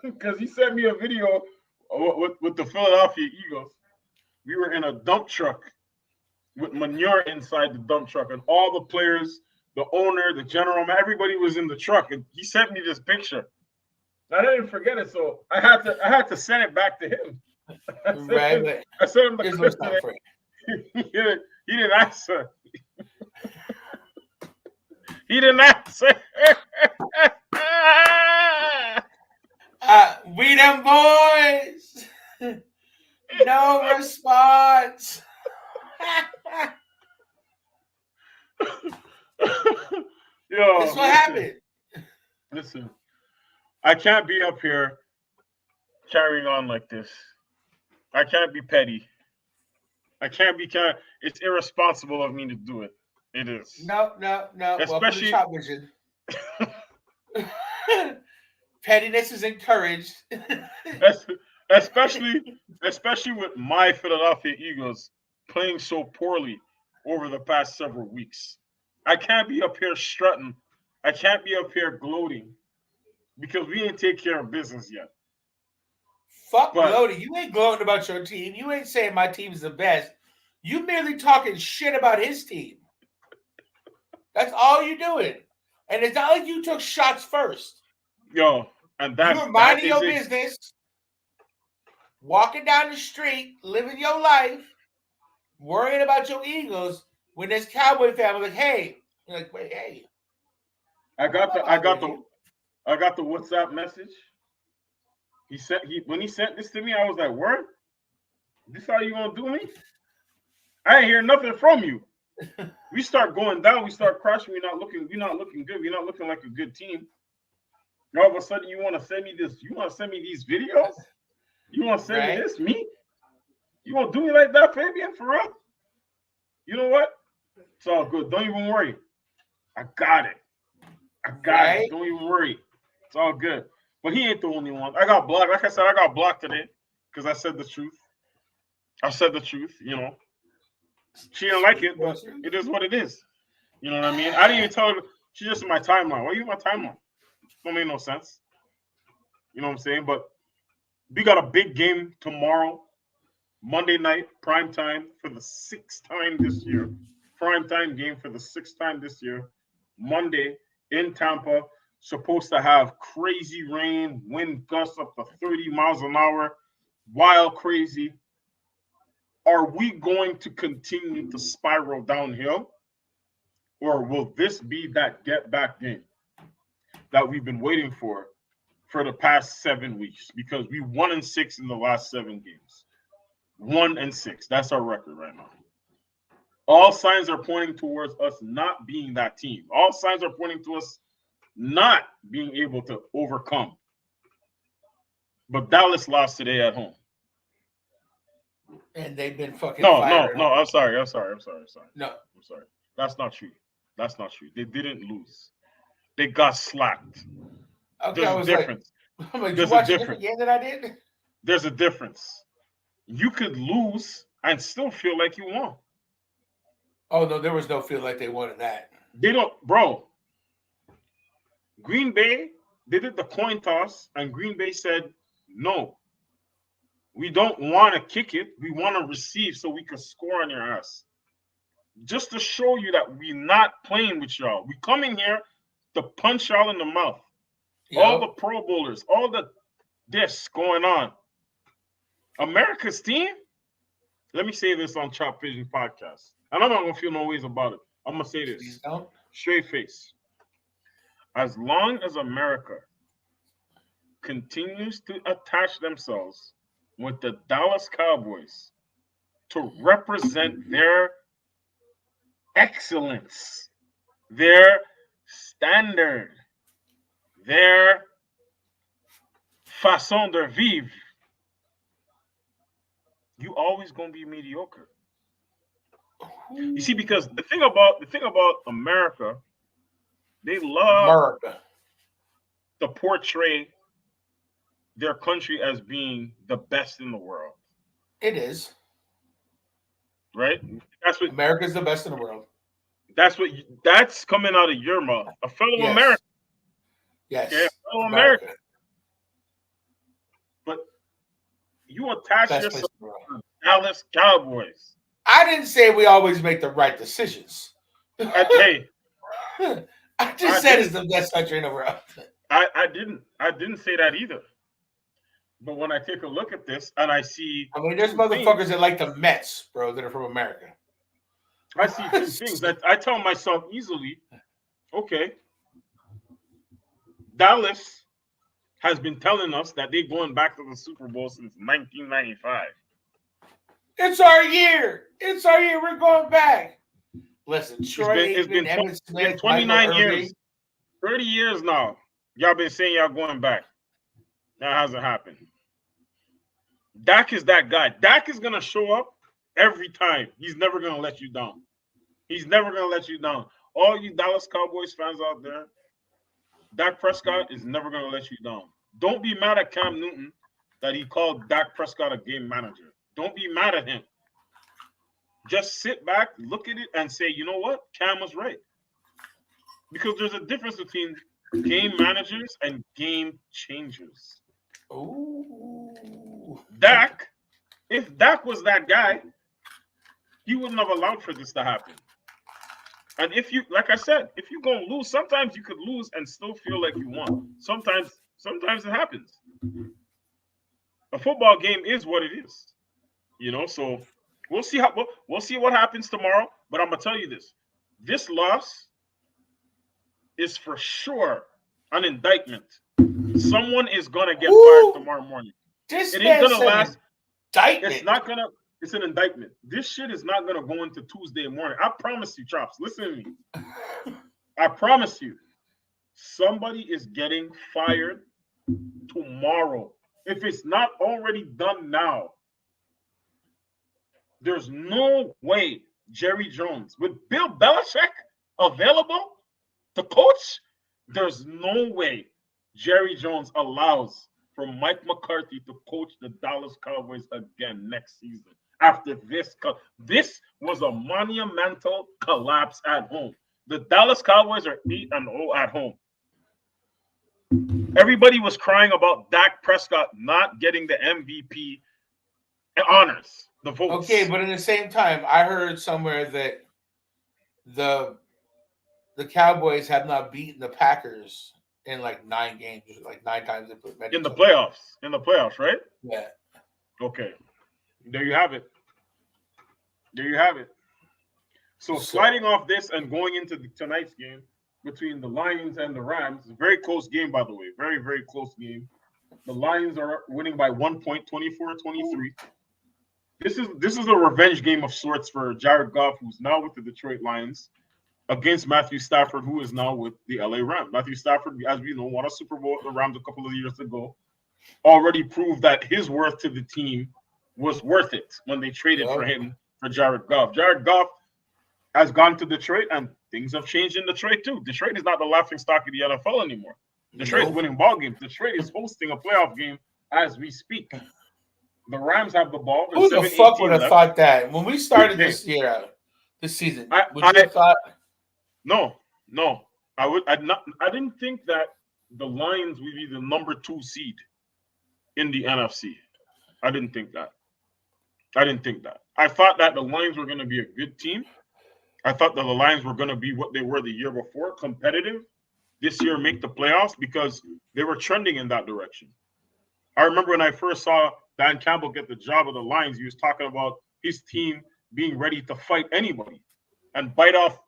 Because he sent me a video with the Philadelphia Eagles. We were in a dump truck with manure inside the dump truck, and all the players the owner, the general man, everybody was in the truck, and he sent me this picture. I didn't forget it, so I had to send it back to him. I sent him the clip today. He didn't answer. He didn't answer. We them boys. No response. Yo, That's what happened. Listen, I can't be up here carrying on like this. I can't be petty. I can't be It's irresponsible of me to do it. It is. No. Especially Chopvision. Pettiness is encouraged. especially with my Philadelphia Eagles playing so poorly over the past several weeks. I can't be up here strutting. I can't be up here gloating because we ain't take care of business yet. Fuck gloating. You ain't gloating about your team. You ain't saying my team's the best. You merely talking shit about his team. That's all you're doing. And it's not like you took shots first. Yo, and that's you were minding your business, walking down the street, living your life, worrying about your Eagles. When this Cowboy fan was like, "Hey," you're like, "Wait, hey." I got the WhatsApp message. When he sent this to me, I was like, "Word? This how you gonna do me? I ain't hear nothing from you." We start going down. We start crashing. We're not looking good. We're not looking like a good team. And all of a sudden, you want to send me this? You want to send me these videos? You want to send me this? Me? You want to do me like that, Fabian? For real? You know what? It's all good. Don't even worry. I got it. It. Don't even worry. It's all good. But he ain't the only one. I got blocked. Like I said, I got blocked today because I said the truth. I said the truth, you know. She didn't like it, but it is what it is. You know what I mean? I didn't even tell her. She's just in my timeline. Why are you in my timeline? Don't make no sense. You know what I'm saying? But we got a big game tomorrow, Monday night, prime time for the 6th time this year. Prime time game for the 6th time this year. Monday in Tampa. Supposed to have crazy rain, wind gusts up to 30 miles an hour. Wild, crazy. Are we going to continue to spiral downhill? Or will this be that get-back game that we've been waiting for the past 7 weeks? Because we 1-6 in the last 7 games. 1-6. That's our record right now. All signs are pointing towards us not being that team. All signs are pointing to us not being able to overcome. But Dallas lost today at home. And they've been fucking No, I'm sorry. No. I'm sorry. That's not true. They didn't lose. They got slapped. Okay, There's a difference. There's a difference. Game that I did? There's a difference. You could lose and still feel like you won. Oh, no, there was no feel like they wanted that. They don't, bro. Green Bay, they did the coin toss, and Green Bay said, no. We don't want to kick it. We want to receive so we can score on your ass. Just to show you that we're not playing with y'all. We come in here to punch y'all in the mouth. Yep. All the Pro Bowlers, all the this going on. America's team, let me say this on Chopvision podcast. And I'm not going to feel no ways about it. I'm going to say this. Straight face. As long as America continues to attach themselves with the Dallas Cowboys to represent their excellence, their standard, their façon de vivre, you always gonna be mediocre. You see, because the thing about America, they love to portray their country as being the best in the world. It is. Right? That's what America's the best in the world. That's coming out of your mouth. A fellow American. Yes. Okay, a fellow American. But you attach yourself to the Dallas Cowboys. I didn't say we always make the right decisions. Hey, I just said it's the best country in the world. I didn't say that either. But when I take a look at this and I see, I mean, there's motherfuckers that like the Mets, bro, that are from America. I see two things that I tell myself easily, okay, Dallas has been telling us that they're going back to the Super Bowl since 1995. It's our year. It's our year. We're going back. Listen, Troy It's been 29 years, 30 years now. Y'all been saying y'all going back. That hasn't happened. Dak is that guy. Dak is going to show up every time. He's never going to let you down. He's never going to let you down. All you Dallas Cowboys fans out there, Dak Prescott is never going to let you down. Don't be mad at Cam Newton that he called Dak Prescott a game manager. Don't be mad at him. Just sit back, look at it, and say, you know what? Cam was right. Because there's a difference between game managers and game changers. Ooh. Dak, if Dak was that guy, he wouldn't have allowed for this to happen. And if you, like I said, if you're going to lose, sometimes you could lose and still feel like you won. Sometimes it happens. A football game is what it is. You know, so we'll see what happens tomorrow. But I'm going to tell you this. This loss is for sure an indictment. Someone is gonna get fired tomorrow morning. It ain't gonna last. Indictment. It's not gonna. It's an indictment. This shit is not gonna go into Tuesday morning. I promise you, Chops. Listen to me. I promise you, somebody is getting fired tomorrow. If it's not already done now, there's no way Jerry Jones with Bill Belichick available to coach. There's no way Jerry Jones allows for Mike McCarthy to coach the Dallas Cowboys again next season. After this was a monumental collapse at home. The Dallas Cowboys are 8-0 at home. Everybody was crying about Dak Prescott not getting the MVP honors, the votes. Okay, but at the same time, I heard somewhere that the Cowboys have not beaten the Packers in like 9 games, like 9 times in the playoffs. In the playoffs, right? Yeah. Okay. There you have it. There you have it. So sliding off this and going into tonight's game between the Lions and the Rams, a very close game, by the way. Very, very close game. The Lions are winning by 1 point, 24-23. This is a revenge game of sorts for Jared Goff, who's now with the Detroit Lions, against Matthew Stafford, who is now with the LA Rams. Matthew Stafford, as we know, won a Super Bowl with the Rams a couple of years ago. Already proved that his worth to the team was worth it when they traded for him for Jared Goff. Jared Goff has gone to Detroit, and things have changed in Detroit too. Detroit is not the laughingstock of the NFL anymore. Detroit is winning ball games. Detroit is hosting a playoff game as we speak. The Rams have the ball. Who the fuck would have thought that when we started this year, this season? Would you have thought? No. I didn't think that the Lions would be the number 2 seed in the NFC. I didn't think that. I thought that the Lions were going to be a good team. I thought that the Lions were going to be what they were the year before, competitive. This year, make the playoffs because they were trending in that direction. I remember when I first saw Dan Campbell get the job of the Lions, he was talking about his team being ready to fight anybody and bite off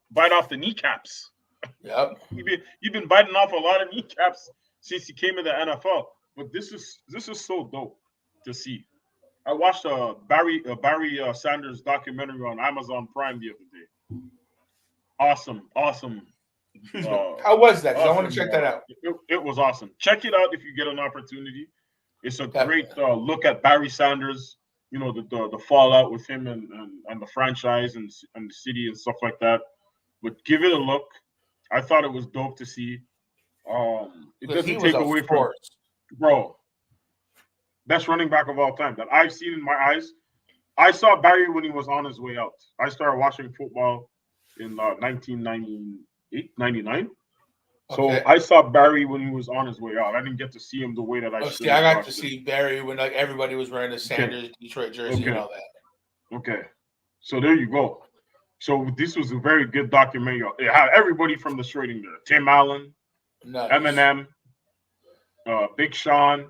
the kneecaps. Yep. You've been biting off a lot of kneecaps since he came in the NFL. But this is so dope to see. I watched a Barry Sanders documentary on Amazon Prime the other day. Awesome. How was that? Awesome, I want to check that out. It was awesome. Check it out if you get an opportunity. It's a great look at Barry Sanders. You know, the fallout with him and the franchise and the city and stuff like that. But give it a look. I thought it was dope to see. It doesn't take away from, bro, best running back of all time that I've seen in my eyes. I saw Barry when he was on his way out. I started watching football in 1998, 99. So I saw Barry when he was on his way out. I didn't get to see him the way that I should. I got to see Barry when like everybody was wearing the Sanders Detroit jersey and all that. Okay. So there you go. So this was a very good documentary. It had everybody from the straight in there. Tim Allen, Nice. Eminem, Big Sean.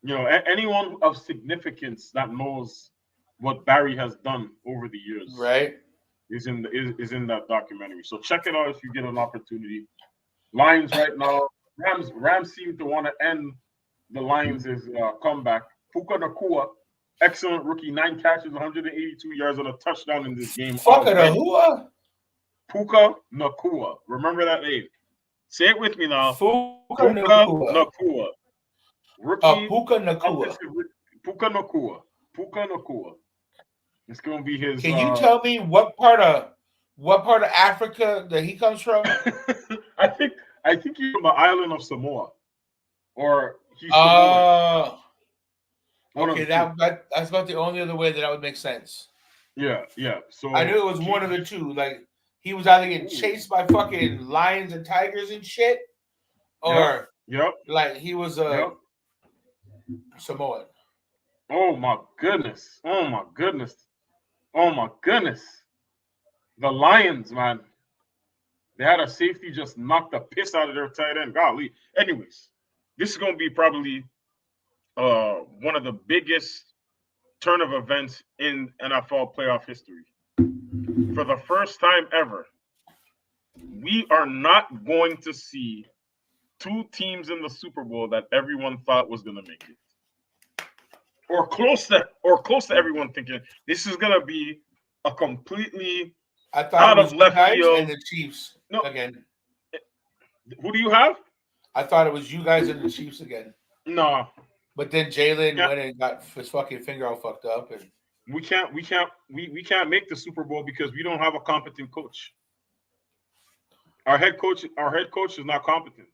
You know, anyone of significance that knows what Barry has done over the years, Right. is in that documentary. So check it out if you get an opportunity. Lions right now. Rams seem to want to end the Lions' comeback. Puka Nakua, excellent rookie, 9 catches, 182 yards on a touchdown in this game. Fuck it, who? Puka Nakua. Remember that name. Say it with me now. Puka Nakua. Nakua. Rookie. Puka Nakua. Puka Nakua. Puka Nakua. It's gonna be his. Can you tell me what part of Africa that he comes from? I think he's from the island of Samoa, or he's. Okay, that's about the only other way that would make sense. Yeah. So I knew it was one of the two. Like he was either getting chased by fucking lions and tigers and shit, or like he was a Samoan. Oh my goodness! The Lions, man. They had a safety just knock the piss out of their tight end. Golly. Anyways, this is going to be probably one of the biggest turn of events in NFL playoff history. For the first time ever, we are not going to see 2 teams in the Super Bowl that everyone thought was going to make it. Or close to everyone thinking this is going to be a completely out of left field. And the Chiefs again. Who do you have? I thought it was you guys and the Chiefs again. No. But then Jalen went and got his fucking finger all fucked up, and we can't make the Super Bowl because we don't have a competent coach. Our head coach is not competent.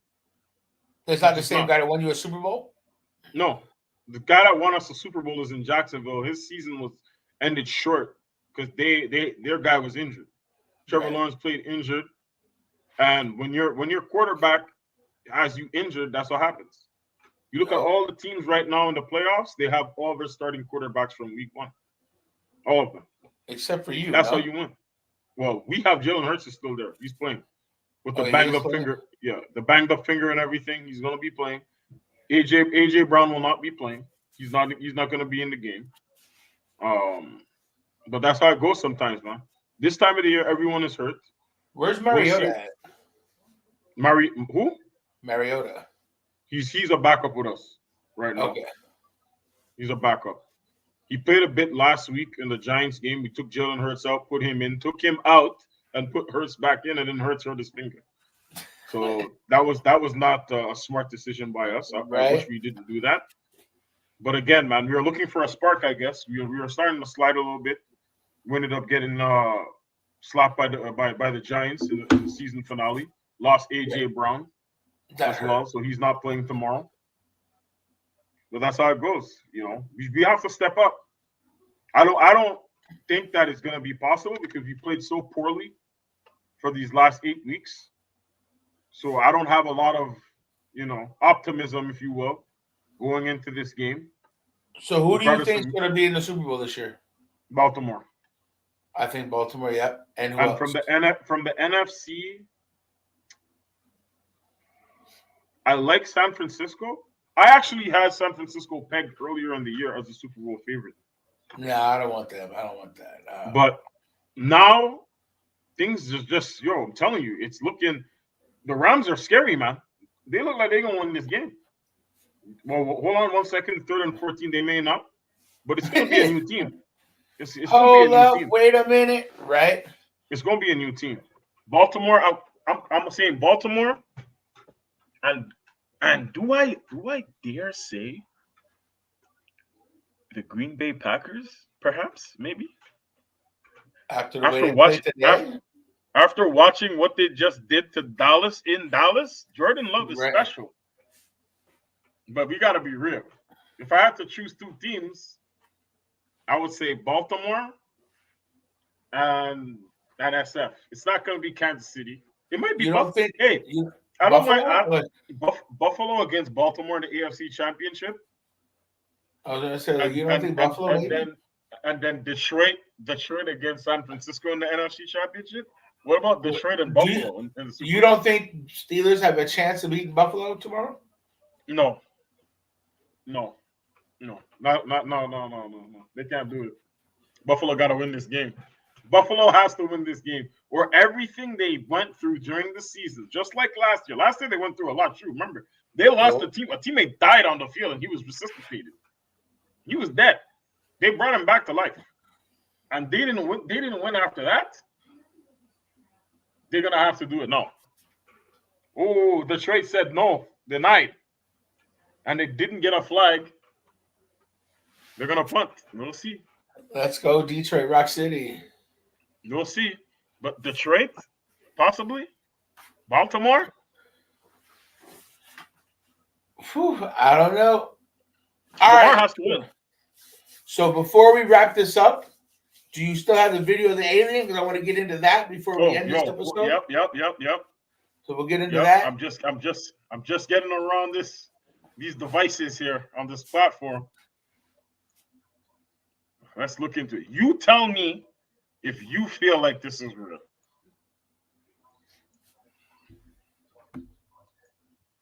It's not the same guy that won you a Super Bowl? No. The guy that won us the Super Bowl is in Jacksonville. His season was ended short because their guy was injured. Trevor Lawrence played injured, and when your quarterback has you injured, that's what happens. You look at all the teams right now in the playoffs; they have all their starting quarterbacks from week 1, all of them, except for you. That's how you win. Well, we have Jalen Hurts is still there; he's playing with the banged up finger. Yeah, the banged up finger and everything. He's going to be playing. AJ Brown will not be playing. He's not going to be in the game. But that's how it goes sometimes, man. This time of the year, everyone is hurt. Where's Mariota at? Who? Mariota. He's a backup with us right now. Okay. He's a backup. He played a bit last week in the Giants game. We took Jalen Hurts out, put him in, took him out, and put Hurts back in, and then Hurts hurt his finger. So that was not a smart decision by us. I wish we didn't do that. But again, man, we were looking for a spark, I guess. We were starting to slide a little bit. We ended up getting slapped by the Giants in the season finale. Lost AJ Brown as well, so he's not playing tomorrow. But that's how it goes. You know, we have to step up. I don't think that it's going to be possible because we played so poorly for these last 8 weeks. So I don't have a lot of, optimism, if you will, going into this game. So who do you think is going to be in the Super Bowl this year? Baltimore. I think Baltimore, yeah. And from the NFC, I like San Francisco. I actually had San Francisco pegged earlier in the year as a Super Bowl favorite. No, I don't want them. I don't want that. But now things just I'm telling you, it's looking. The Rams are scary, man. They look like they're gonna win this game. Well, hold on 1 second. 3rd and 14, they may not, but it's gonna be a new team. It's Hold up, wait a minute, right? It's gonna be a new team. Baltimore, I'm saying Baltimore, and do I dare say the Green Bay Packers, perhaps, maybe? After watching what they just did to Dallas in Dallas, Jordan Love is special. But we gotta be real. If I had to choose 2 teams, I would say Baltimore and SF. It's not going to be Kansas City. It might be Buffalo. I don't mind Buffalo against Baltimore in the AFC Championship. I was going to say, you don't think Buffalo? And then Detroit against San Francisco in the NFC Championship. What about Detroit and Buffalo in the Super You Bowl? don't think Steelers have a chance of beating Buffalo tomorrow? No, no, no. They can't do it. Buffalo got to win this game. Buffalo has to win this game, or everything they went through during the season, just like last year. Last year they went through a lot. True, remember they lost a team. A teammate died on the field, and he was resuscitated. He was dead. They brought him back to life, and they didn't win. They didn't win after that. They're gonna have to do it now. Oh, Detroit said no, denied, and they didn't get a flag. They're gonna punt. We'll see. Let's go, Detroit, Rock City. We'll see. But Detroit, possibly. Baltimore. Whew, I don't know. Lamar has to win. So before we wrap this up, do you still have the video of the alien? Because I want to get into that before we end this episode. Yep. So we'll get into that. I'm just getting around these devices here on this platform. Let's look into it. You tell me if you feel like this is real.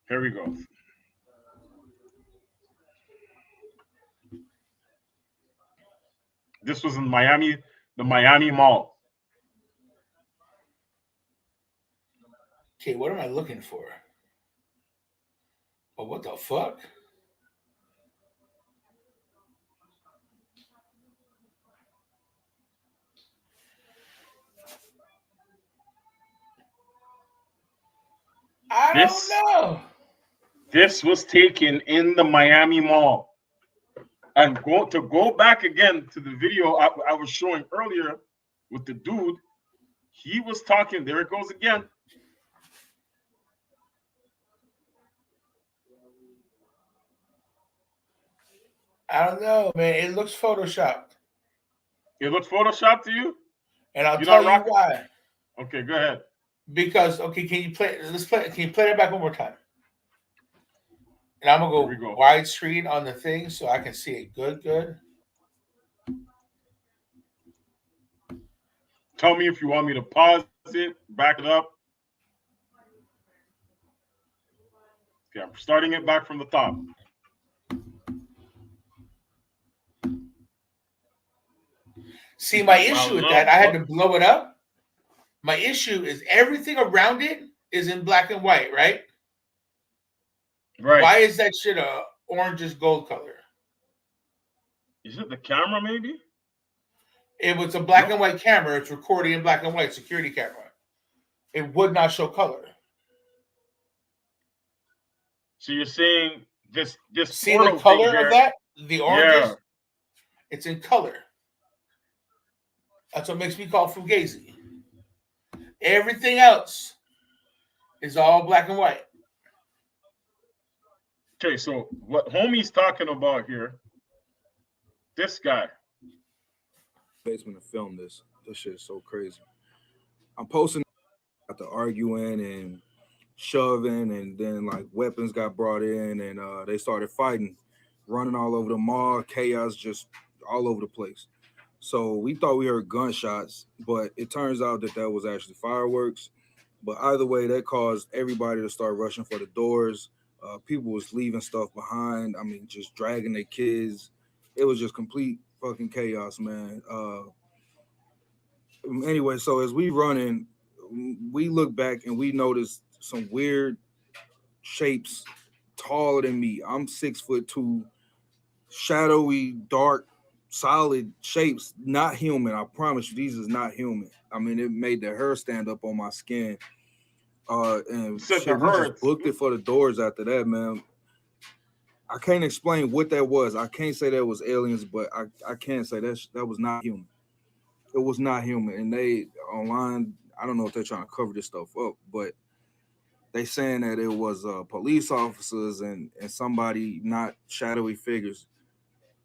Here we go. This was in Miami, the Miami Mall. Okay, what am I looking for? Oh, what the fuck? I don't know. This was taken in the Miami Mall. And go back again to the video I was showing earlier with the dude. He was talking. There it goes again. I don't know, man. It looks photoshopped. It looks photoshopped to you? And I'll tell you why. Okay, go ahead. Because can you play? Can you play that back one more time? And I'm gonna go widescreen on the thing so I can see it good. Tell me if you want me to pause it, back it up. Okay, I'm starting it back from the top. See, my issue with that, I had to blow it up. My issue is everything around it is in black and white, right? Right. Why is that shit a orangish gold color? Is it the camera, maybe? It was a black and white camera. It's recording in black and white, security camera. It would not show color. So you're saying this see the color of that? The oranges? Yeah. It's in color. That's what makes me call Fugazi. Everything else is all black and white. Okay, so what homie's talking about here, this guy. Basement to film this. This shit is so crazy. I'm posting after arguing and shoving, and then like weapons got brought in, and they started fighting, running all over the mall, chaos just all over the place. So we thought we heard gunshots, but it turns out that was actually fireworks. But either way, that caused everybody to start rushing for the doors. People was leaving stuff behind. I mean, just dragging their kids. It was just complete fucking chaos, man. Anyway, so as we running, we look back and we noticed some weird shapes taller than me. I'm 6'2", shadowy, dark, solid shapes, not human. I promise you, these is not human. I mean, it made the hair stand up on my skin. And shit, we just booked it for the doors after that, man. I can't explain what that was. I can't say that was aliens, but I can say that was not human. It was not human. And they online, I don't know if they're trying to cover this stuff up, but they saying that it was police officers and somebody, not shadowy figures.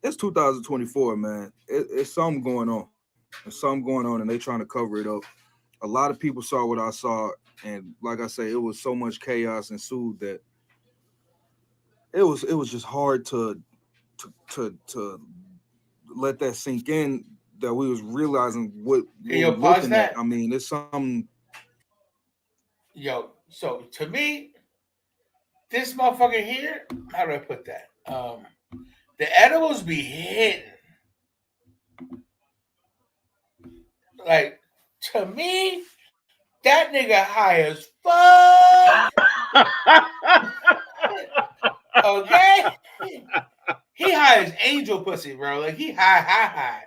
It's 2024, man. It's something going on. There's something going on, and they trying to cover it up. A lot of people saw what I saw, and like I say, it was so much chaos ensued that it was just hard to let that sink in that we was realizing what Yo, we're pause looking that. at. I mean, it's something. Yo, so to me, this motherfucker here, how do I put that? The edibles be hitting. Like, to me, that nigga high as fuck. Okay? He high as angel pussy, bro. Like, he high.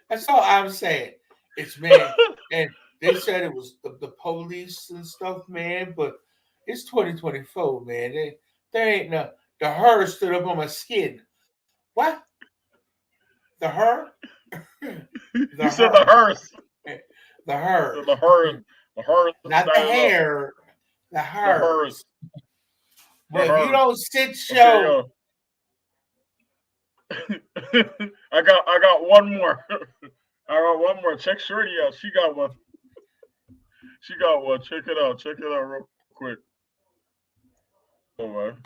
That's all I'm saying. It's, man, and they said it was the police and stuff, man, but it's 2024, man. There ain't no, the her stood up on my skin. What? The her? You said the hearse. The her. The hearse. The hearse. Not the hair. The The hers. hearse. But if you don't sit show. Okay, I got one more. I got one more. Check Shorty out. She got one. Check it out. Real quick. Oh, man.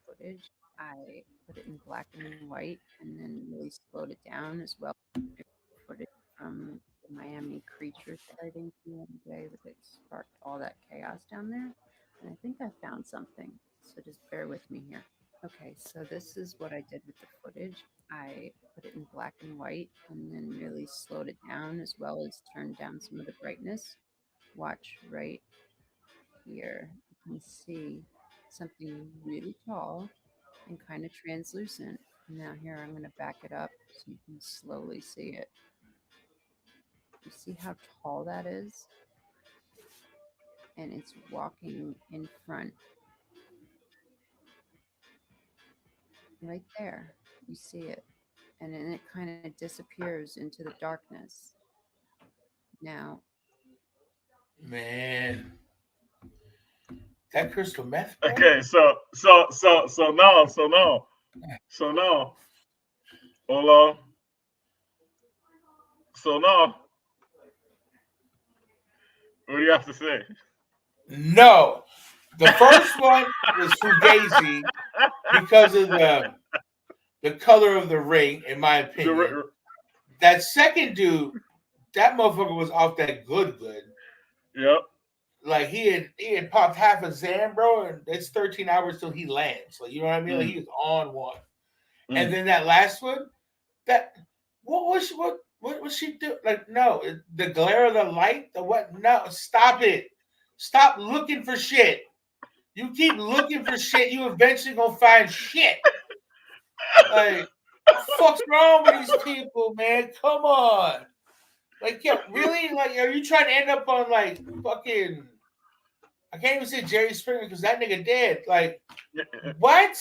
Footage. I put it in black and white and then really slowed it down as well. Footage from the Miami creature sighting the other day that sparked all that chaos down there. And I think I found something. So just bear with me here. Okay, so this is what I did with the footage. I put it in black and white and then really slowed it down as well as turned down some of the brightness. Watch right here. You can see something really tall and kind of translucent. Now here I'm going to back it up so you can slowly see it. You see how tall that is? And it's walking in front. Right there. You see it. And then it kind of disappears into the darkness. Now, Man. That crystal meth, bro? Okay, so now. Hold on. So now, what do you have to say? No. The first one was Fugazi because of the color of the ring, in my opinion. That second dude, that motherfucker was off that good. Yep. Like he had popped half a Zan, bro, and it's 13 hours till he lands. Like, you know what I mean? Like, he was on one. And then that last one, what was she do? Like, no, the glare of the light, the what? No, stop it. Stop looking for shit. You keep looking for shit, you eventually gonna find shit. Like, what the fuck's wrong with these people, man? Come on. Like, yeah, really? Like, are you trying to end up on like fucking? I can't even say Jerry Springer because that nigga dead. Like, what?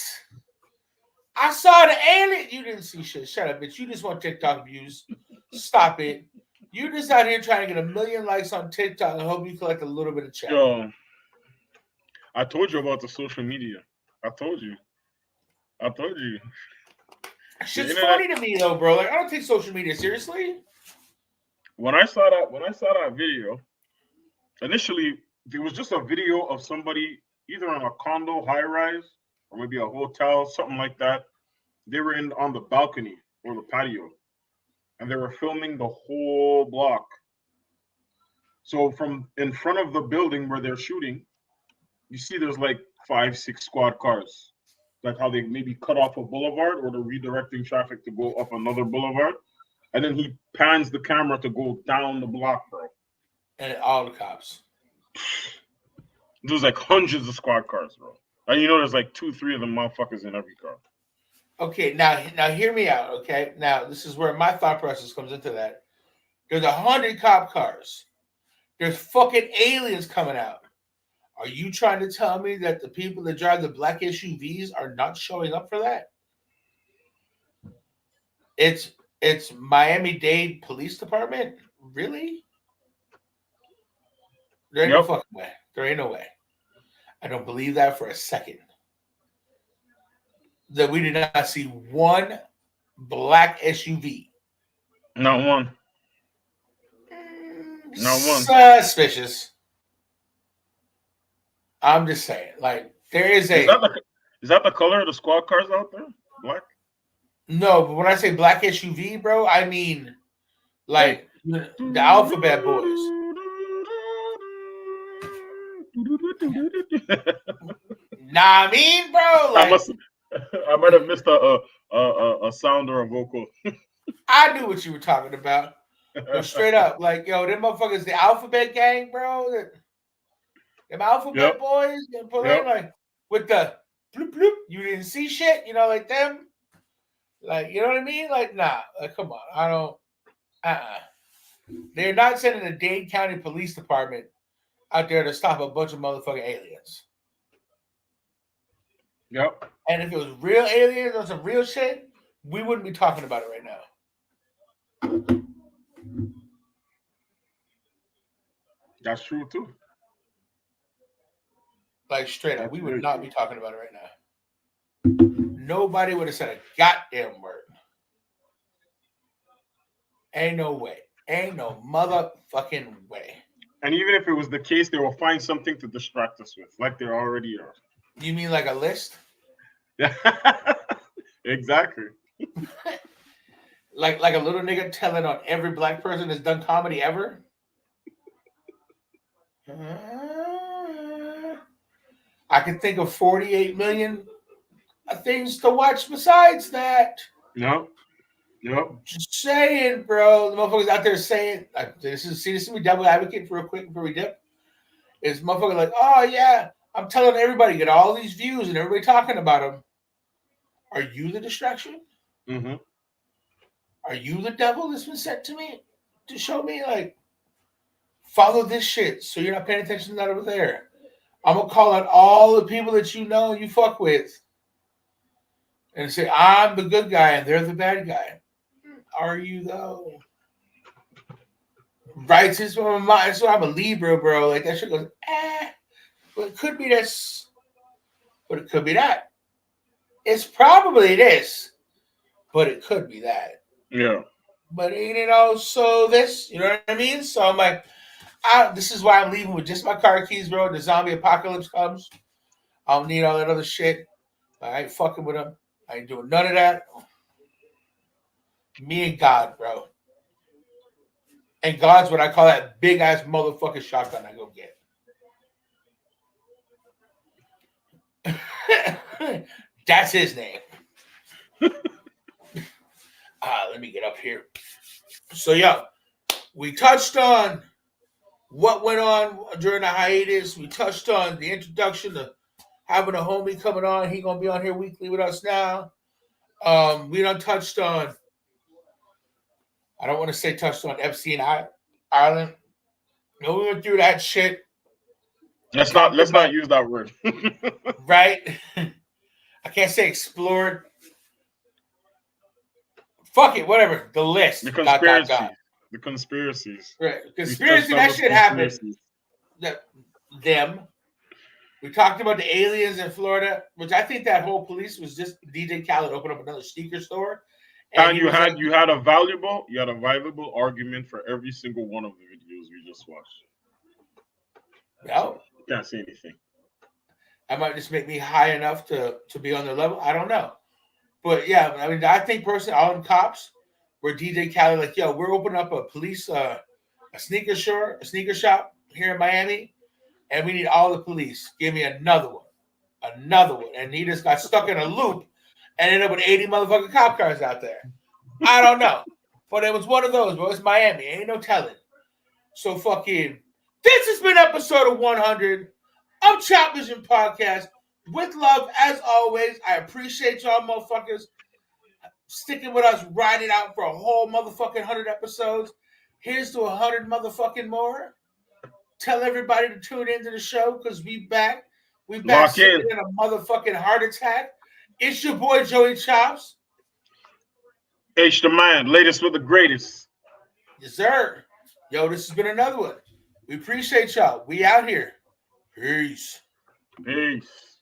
I saw the alien. You didn't see shit. Shut up, bitch. You just want TikTok views. Stop it. You just out here trying to get 1 million likes on TikTok and hope you collect a little bit of check. Yo, I told you about the social media. I told you. Shit's funny to me though, bro. Like, I don't take social media seriously. When I saw that video, initially it was just a video of somebody either on a condo high rise or maybe a hotel, something like that. They were on the balcony or the patio, and they were filming the whole block. So from in front of the building where they're shooting, you see there's like 5-6 squad cars. Like how they maybe cut off a boulevard or they're redirecting traffic to go up another boulevard. And then he pans the camera to go down the block, bro. And all the cops. There's like hundreds of squad cars, bro. And you know there's like 2-3 of them motherfuckers in every car. Okay, now hear me out, okay? Now, this is where my thought process comes into that. There's 100 cop cars. There's fucking aliens coming out. Are you trying to tell me that the people that drive the black SUVs are not showing up for that? It's Miami-Dade Police Department? Really? There ain't no fucking way. There ain't no way. I don't believe that for a second. That we did not see one black SUV. Not one. Not one. Suspicious. I'm just saying, like, there is a. Is Is that the color of the squad cars out there? Black? No, but when I say black SUV, bro, I mean like the alphabet boys. Nah, I mean, bro, like I might have missed a sound or a vocal. I knew what you were talking about. But straight up, like, yo, them motherfuckers, the alphabet gang, bro. Them alphabet boys, like with the bloop bloop, you didn't see shit, like them. Like, you know what I mean? Like, nah, come on. I don't They're not sending the Dade County Police Department out there to stop a bunch of motherfucking aliens. Yep. And if it was real aliens or some real shit, we wouldn't be talking about it right now. That's true too. Like straight up, we would not be talking about it right now. Nobody would have said a goddamn word. Ain't no way. Ain't no motherfucking way. And even if it was the case, they will find something to distract us with, like they already are. You mean like a list? Yeah, exactly. like a little nigga telling on every black person that's done comedy ever? I can think of 48 million things to watch besides that. No. Yep. Just saying, bro. The motherfuckers out there saying, this is me double advocate for real quick before we dip. Is motherfucker like, oh yeah, I'm telling everybody, get all these views and everybody talking about them. Are you the distraction? Mm-hmm. Are you the devil that's been sent to me to show me, like, follow this shit so you're not paying attention to that over there? I'm going to call out all the people that you know and you fuck with and say, I'm the good guy and they're the bad guy. Are you, though? Right? So I'm a Libra, bro. Like, that shit goes, Well, it could be this, but it could be that. It's probably this, but it could be that. Yeah. But ain't it also this? You know what I mean? So I'm like, this is why I'm leaving with just my car keys, bro. The zombie apocalypse comes. I don't need all that other shit. I ain't fucking with them. I ain't doing none of that. Me and God, bro. And God's what I call that big ass motherfucking shotgun I go get. That's his name. Let me get up here. So, yo, we touched on what went on during the hiatus. We touched on the introduction to having a homie coming on. He gonna be on here weekly with us now. We done touched on. I don't want to say touched on Epstein Island. No, we went through that shit. Let's not use that word. Right? I can't say explored. Fuck it, whatever. The list. The conspiracies. The conspiracies. Right. Conspiracy, that shit happened. Them. We talked about the aliens in Florida, which I think that whole police was just DJ Khaled opened up another sneaker store. And you had a valuable argument for every single one of the videos we just watched. No. You can't say anything. I might just make me high enough to be on their level. I don't know. But yeah, I mean, I think personally, all them cops were DJ Khaled like, yo, we're opening up a police, a sneaker shop here in Miami, and we need all the police. Give me another one. And he just got stuck in a loop and ended up with 80 motherfucking cop cars out there. I don't know. But it was one of those, bro. It's Miami. Ain't no telling. So fucking, this has been episode 100 of Chopvision Podcast. With love, as always. I appreciate y'all motherfuckers sticking with us, riding out for a whole motherfucking 100 episodes. Here's to 100 motherfucking more. Tell everybody to tune into the show because we back. We back sitting in a motherfucking heart attack. It's your boy Joey Chops. H the man, latest with the greatest. Yes, sir. Yo, this has been another one. We appreciate y'all. We out here. Peace. Peace.